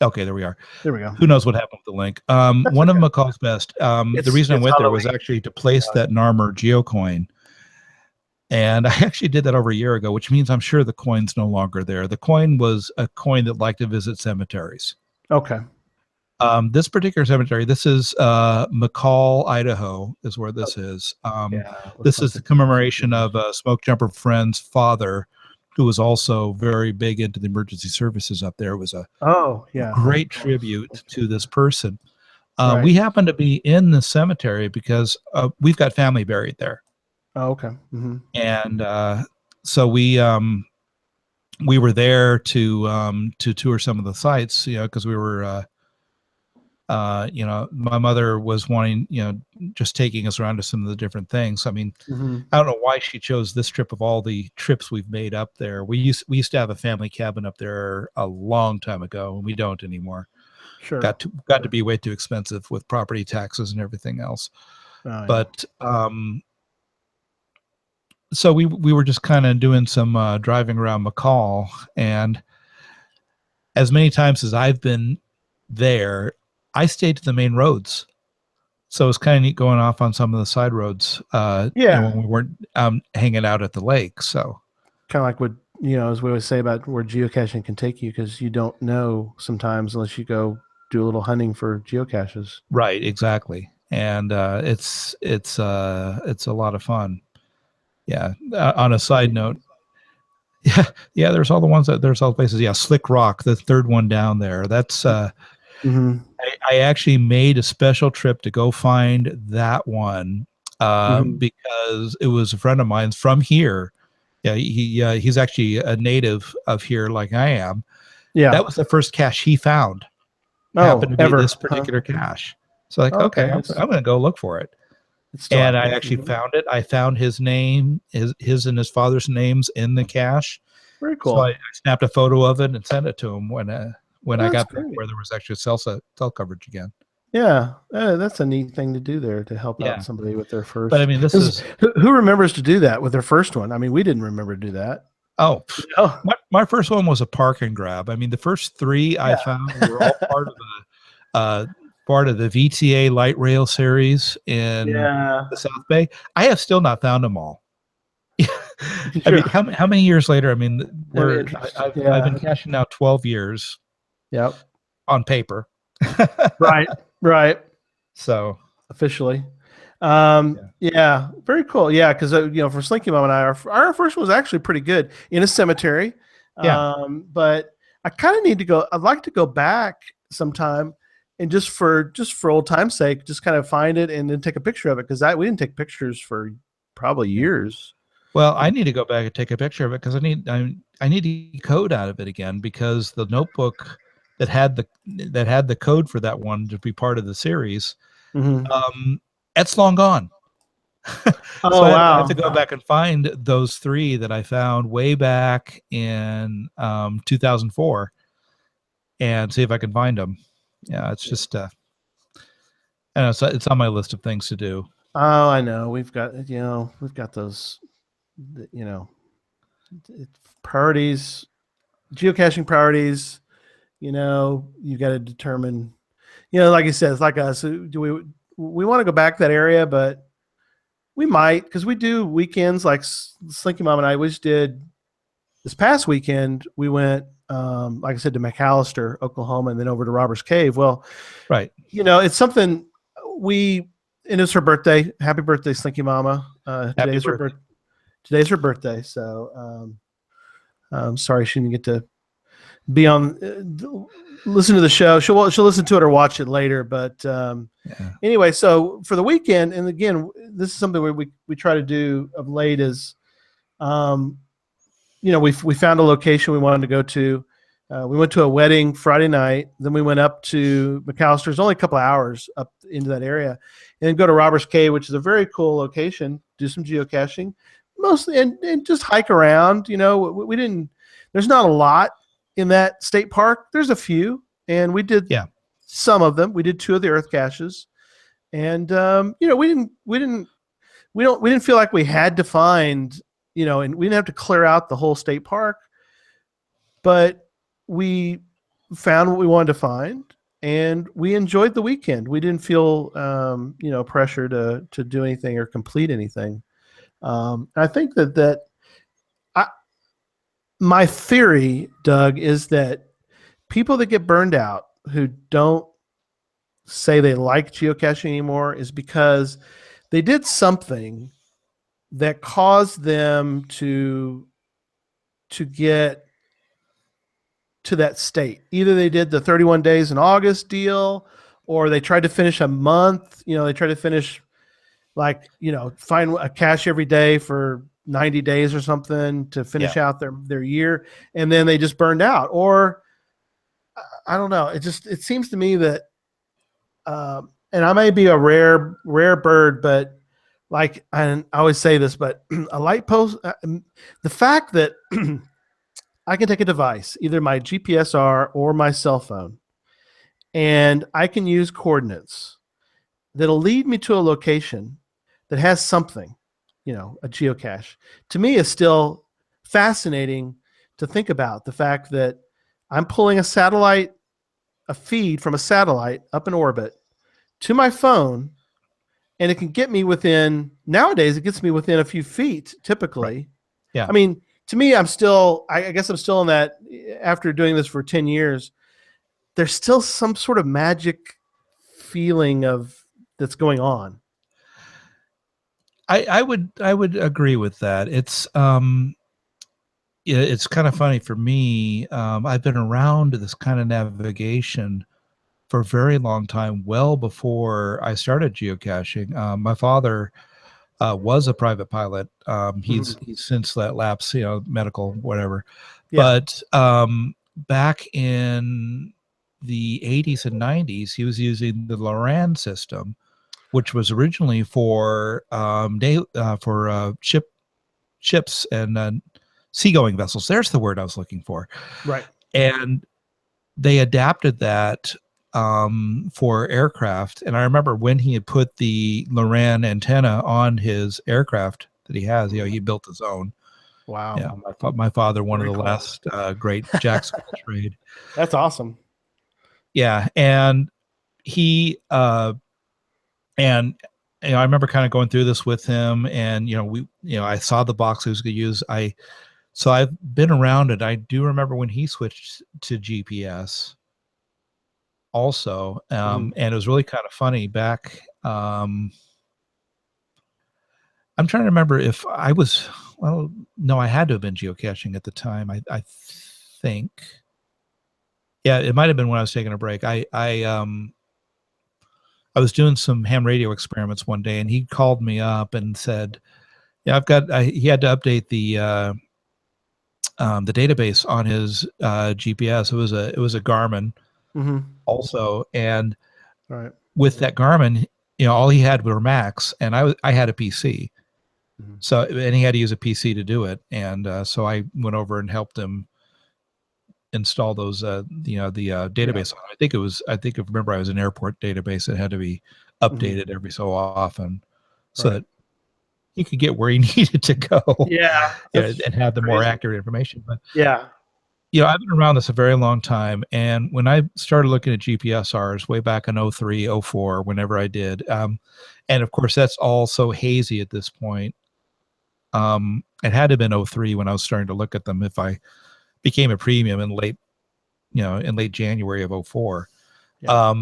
okay, there we are. There we go. Who knows what happened with the link? That's One of okay. McCall's best. The reason I It's went there was Halloween. actually to place that Narmer geocoin. And I actually did that over a year ago, which means I'm sure the coin's no longer there. The coin was a coin that liked to visit cemeteries. Okay. This particular cemetery, this is McCall, Idaho, is where this is. Yeah. Looks This like is the commemoration of Smoke Jumper Friend's father, who was also very big into the emergency services up there. It was a Oh yeah. great tribute to this person. Right. We happen to be in the cemetery because we've got family buried there, Oh, okay. Mm-hmm. and so we were there to tour some of the sites, because we were my mother was wanting, just taking us around to some of the different things. I mean, Mm-hmm. I don't know why she chose this trip of all the trips we've made up there. We used to have a family cabin up there a long time ago, and we don't anymore. Sure. Got to be way too expensive with property taxes and everything else. Oh yeah. But so we were just kind of doing some driving around McCall, and as many times as I've been there, I stayed to the main roads. So it's kind of neat going off on some of the side roads, Yeah. when we weren't hanging out at the lake. So Kind of like what, as we always say about where geocaching can take you, because you don't know sometimes unless you go do a little hunting for geocaches. right, exactly, and it's a lot of fun. Yeah. On a side note, yeah, there's all the ones there's all the places. Yeah, Slick Rock, the third one down there. That's Mm-hmm. I actually made a special trip to go find that one, Mm-hmm. because it was a friend of mine's from here. Yeah, he's actually a native of here, like I am. Yeah. That was the first cache he found. Oh, Happened to be this ever, huh? particular cache. So like, okay, Okay. I'm going to go look for it. It's still And I active. actually Mhm. found it. I found his name, his and his father's names in the cache. Very So I cool. snapped a photo of it and sent it to him when Oh, I that's got back great. where there was actually cell coverage again. Yeah, that's a neat thing to do there to help out Yeah, somebody with their but I first. mean, this is Who remembers to do that with their first one? I mean, we didn't remember to do that. oh, Oh, my first one was a park and grab. I mean, the first three I found were all part of the VTA light rail series in yeah. the South Bay. I have still not found them all. I mean, Sure. how many years later? I mean, Interest. I've been Yeah. caching now 12 years Yep. on paper. Right. Right. So Officially. yeah, Yeah. Very cool. Yeah, because for Slinky Mom and I, our first one was actually pretty good in a cemetery. yeah, But I kind of need to go. I'd like to go back sometime and just for old time's sake, just kind of find it and then take a picture of it, because we didn't take pictures for probably yeah. years. Well, I need to go back and take a picture of it because I need to code out of it again, because the notebook that had the code for that one to be part of the series, Mm-hmm. um, it's long gone. So Oh I have to wow. go back and find those three that I found way back in 2004 and see if I can find them. Yeah, it's just I know, so it's on my list of things to do. Oh, I know. We've got those, you know, priorities, geocaching priorities. You got to determine. Like I said, it's like us. Do we want to go back to that area? But we might, because we do weekends like Slinky Mom and I. We just did this past weekend. We went, like I said, to McAllister, Oklahoma, and then over to Robbers Cave. Well, Right. it's something we. And it's her birthday. Happy birthday, Slinky Mama. Happy birthday. Today's her birthday. So I'm sorry she didn't get to be on, listen to the show. She'll listen to it or watch it later. But Yeah. anyway, so for the weekend, and again, this is something we try to do of late is, we found a location we wanted to go to. We went to a wedding Friday night. Then we went up to McAllister's, only a couple of hours up into that area, and then go to Robbers Cave, which is a very cool location. Do some geocaching, mostly, and just hike around. We didn't. There's not a lot in that state park. There's a few, and we did some of them. We did two of the earth caches, and we didn't feel like we had to find, and we didn't have to clear out the whole state park, but we found what we wanted to find, and we enjoyed the weekend. We didn't feel pressure to do anything or complete anything. I think that my theory, Doug, is that people that get burned out who don't say they like geocaching anymore is because they did something that caused them to get to that state. Either they did the 31 days in August deal, or they tried to finish a month. They tried to finish, like, find a cache every day for 90 days or something to finish Yeah. out their year, and then they just burned out. Or I don't know. It seems to me that, and I may be a rare bird, but like, and I always say this, but a light post, the fact that I can take a device, either my GPSR or my cell phone, and I can use coordinates that'll lead me to a location that has something, a geocache, to me is still fascinating to think about. The fact that I'm pulling a feed from a satellite up in orbit to my phone, and it can get me nowadays, it gets me within a few feet Right. typically. Yeah. I mean, to me, I guess I'm still in that, after doing this for 10 years, there's still some sort of magic feeling that's going on. I would agree with that. It's kind of funny for me. I've been around this kind of navigation for a very long time, well before I started geocaching. My father was a private pilot. He's since let lapse, medical, whatever. Yeah. But back in the 80s and 90s, he was using the Loran system, which was originally for ships and seagoing vessels. There's the word I was looking for. Right. And they adapted that for aircraft. And I remember when he had put the Loran antenna on his aircraft that he has, he built his own. Wow. Yeah, my father, one Very of the cool. last great jack school trade. That's awesome. Yeah, and he and I remember kind of going through this with him, and I saw the box he was going to use. So I've been around it. I do remember when he switched to GPS also, and it was really kind of funny back. I'm trying to remember if I was, well, no, I had to have been geocaching at the time. I think, yeah, it might have been when I was taking a break. I was doing some ham radio experiments one day, and he called me up and said, "Yeah, he had to update the database on his GPS. It was a Garmin also, and Right. with that Garmin, all he had were Macs, and I had a PC, so and he had to use a PC to do it, and so I went over and helped him install those the database. I think if remember I was an airport database that had to be updated every so often, so Right. that he could get where he needed to go, Yeah. and have the more accurate information. But Yeah. I've been around this a very long time, and when I started looking at GPSRs way back in 03, 04, whenever I did, and of course that's all so hazy at this point. It had to have been 03 when I was starting to look at them. If I became a premium in late January of 04. Yeah.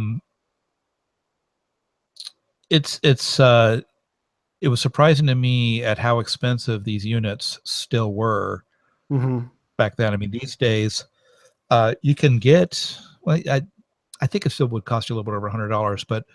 It was surprising to me at how expensive these units still were back then. I mean, these days, you can get, well, I think it still would cost you a little bit over $100, but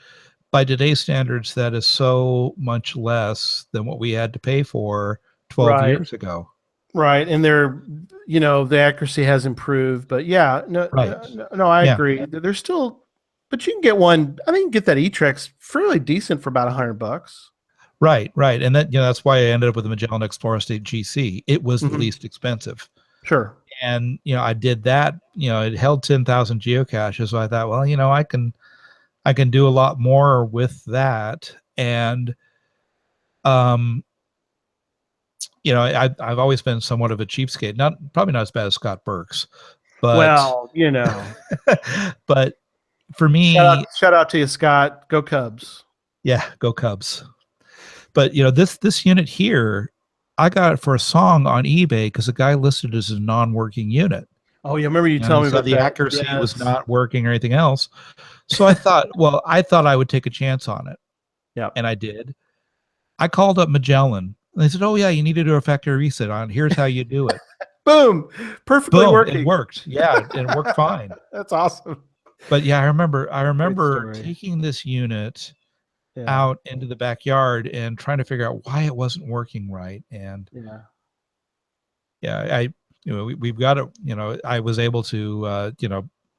by today's standards, that is so much less than what we had to pay for 12 Right. years ago. Right. And the accuracy has improved, but yeah, Right. no, I Yeah. agree. There's still, but you can get one. I think you can get that E-Trex fairly decent for about $100. Right. And that's why I ended up with the Magellan Explorer State GC. It was the least expensive. Sure. And I did that. It held 10,000 geocaches. So I thought, well, I can do a lot more with that. And I've always been somewhat of a cheapskate. Probably not as bad as Scott Burks, but Well, but for me, shout out to you, Scott. Go Cubs. yeah, go Cubs. But this unit here, I got it for a song on eBay because the guy listed it as a non-working unit. Oh, yeah, remember you telling me so about the that. accuracy Yes. was not working or anything else. So I thought I would take a chance on it. Yeah. And I did. I called up Magellan. And they said, "Oh yeah, you need to do a factory reset on it. Here's how you do it." Boom. Perfectly working. It worked. Yeah, it worked fine. That's awesome. But yeah, I remember taking this unit Yeah. out into the backyard and trying to figure out why it wasn't working right. And Yeah. yeah, we've got it. I was able to,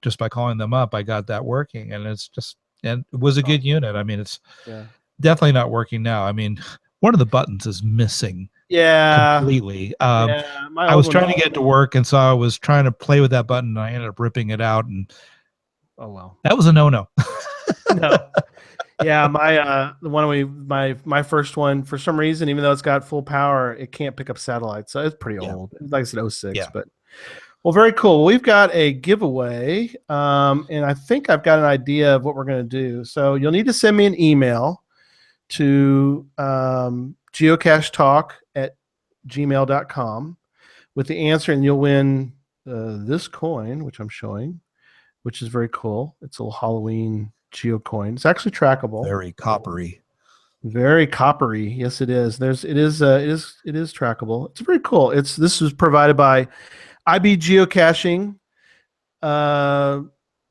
just by calling them up, I got that working, and and it was a good Awesome. unit. I mean, it's Yeah. definitely not working now. I mean, one of the buttons is missing Yeah. completely. Yeah. My I old was one. trying to get to work, and so I was trying to play with that button, and I ended up ripping it out, and Oh well. that was a no-no. No. Yeah, the one my first one, for some reason, even though it's got full power, it can't pick up satellites. So it's pretty Yeah, old. It's like I said, '06, yeah, but well, very cool. We've got a giveaway, and I think I've got an idea of what we're going to do. So you'll need to send me an email to geocachetalk@gmail.com with the answer, and you'll win this coin, which I'm showing, which is very cool. It's a little Halloween geocoin. It's actually trackable. very coppery. Very coppery. Yes, it is. It is trackable. It's very cool. This was provided by IB Geocaching uh,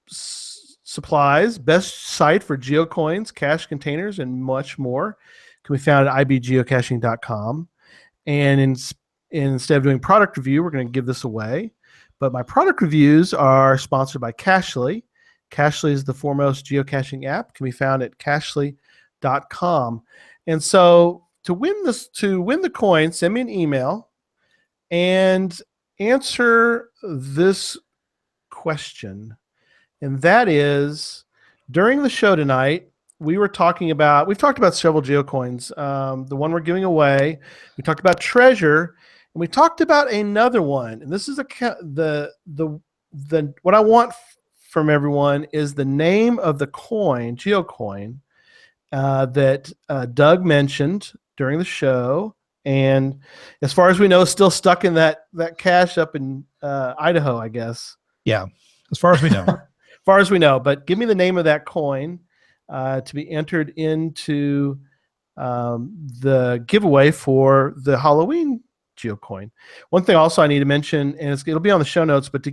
Supplies, best site for geocoins, cache containers, and much more. Can be found at ibgeocaching.com. And instead of doing product review, we're going to give this away. But my product reviews are sponsored by Cachly. Cachly is the foremost geocaching app. Can be found at cachly.com. And so to win the coin, send me an email and answer this question. And that is, during the show tonight, we've talked about several geocoins. The one we're giving away, we talked about treasure, and we talked about another one. And this is what I want from everyone is the name of the coin, geocoin, that Doug mentioned during the show. And as far as we know, still stuck in that cache up in Idaho, I guess. Yeah, as far as we know. As far as we know, but give me the name of that coin to be entered into the giveaway for the Halloween geocoin. One thing also I need to mention, and it'll be on the show notes, but to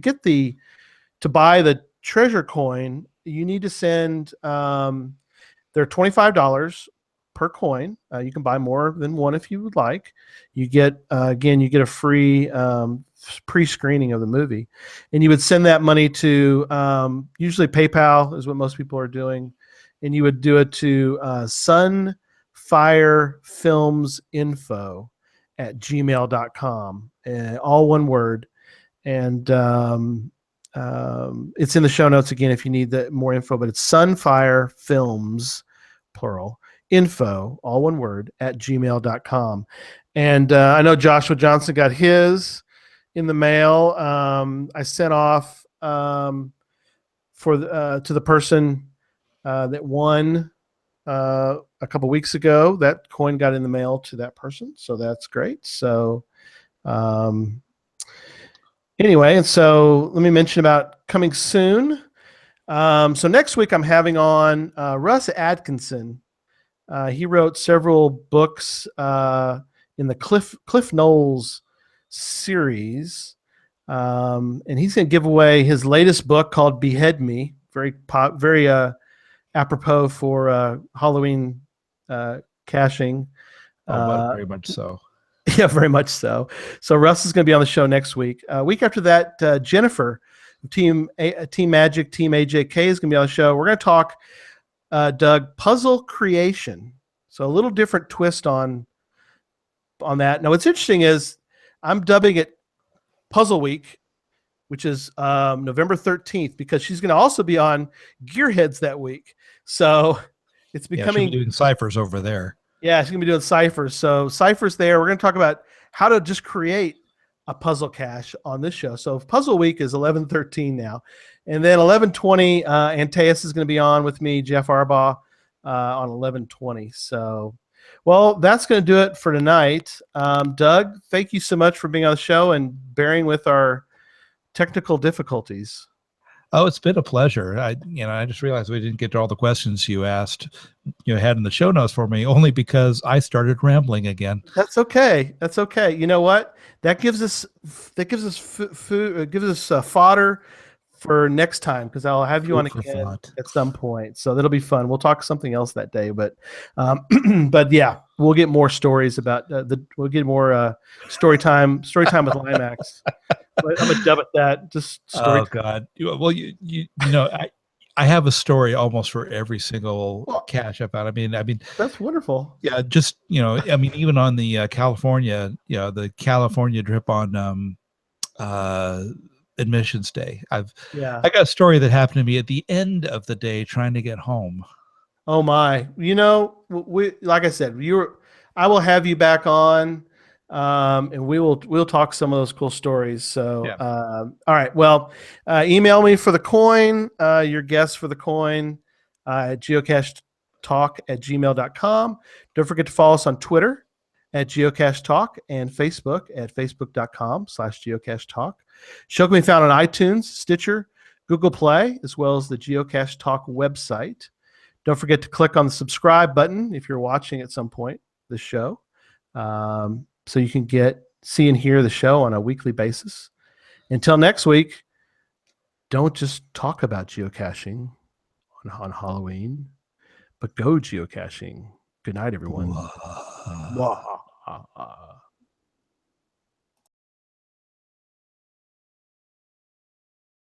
buy the treasure coin, you need to send. They're $25 per coin. You can buy more than one if you would like. You get you get a free pre-screening of the movie, and you would send that money to usually PayPal is what most people are doing, and you would do it to sunfirefilmsinfo@gmail.com, all one word, and it's in the show notes again if you need more info, but it's Sunfire Films, plural, info, all one word, @gmail.com. And I know Joshua Johnson got his in the mail. I sent off to the person that won a couple weeks ago. That coin got in the mail to that person, so that's great. So anyway, and so let me mention about coming soon. So next week I'm having on Russ Atkinson. He wrote several books in the Cliff Knowles series, and he's going to give away his latest book called Behead Me. Very apropos for Halloween caching. Very much so. Yeah, very much so. So Russ is going to be on the show next week. Week after that, Jennifer, Team Magic, Team AJK is going to be on the show. We're going to talk, Doug, puzzle creation. So a little different twist on that. Now, what's interesting is I'm dubbing it Puzzle Week, which is November 13th, because she's going to also be on Gearheads that week. So it's becoming... she'll be doing ciphers over there. Yeah, she's going to be doing ciphers. So ciphers there. We're going to talk about how to just create a puzzle cache on this show. So Puzzle Week is 11/13 now. And then 11/20, Antaeus is going to be on with me, Jeff Arbaugh, on 11/20. So, well, that's going to do it for tonight. Doug, thank you so much for being on the show and bearing with our technical difficulties. Oh, it's been a pleasure. I just realized we didn't get to all the questions you asked, had in the show notes for me, only because I started rambling again. That's okay. That's okay. You know what? That gives us food. It gives us fodder for next time, because I'll have you on Food for again thought. at some point. So that'll be fun. We'll talk something else that day, but but yeah, we'll get more stories about we'll get more story time with Limax. But I'm gonna dub it that, just story Oh time. God. Well, I have a story almost for every single Well, cache I found. I mean, that's wonderful. yeah, just I mean, even on the California, the California trip on uh, admissions day, Yeah. I got a story that happened to me at the end of the day trying to get home. Oh my. We like I said, I will have you back on, and we'll talk some of those cool stories. So Yeah. all right. Well, email me for the coin, your guess for the coin, at geocachetalk@gmail.com. Don't forget to follow us on Twitter at Geocache Talk and Facebook at facebook.com/geocache talk. Show can be found on iTunes, Stitcher, Google Play, as well as the Geocache Talk website. Don't forget to click on the subscribe button if you're watching at some point this show, so you can see and hear the show on a weekly basis. Until next week, don't just talk about geocaching on Halloween, but go geocaching. Good night, everyone. Whoa. Mwah.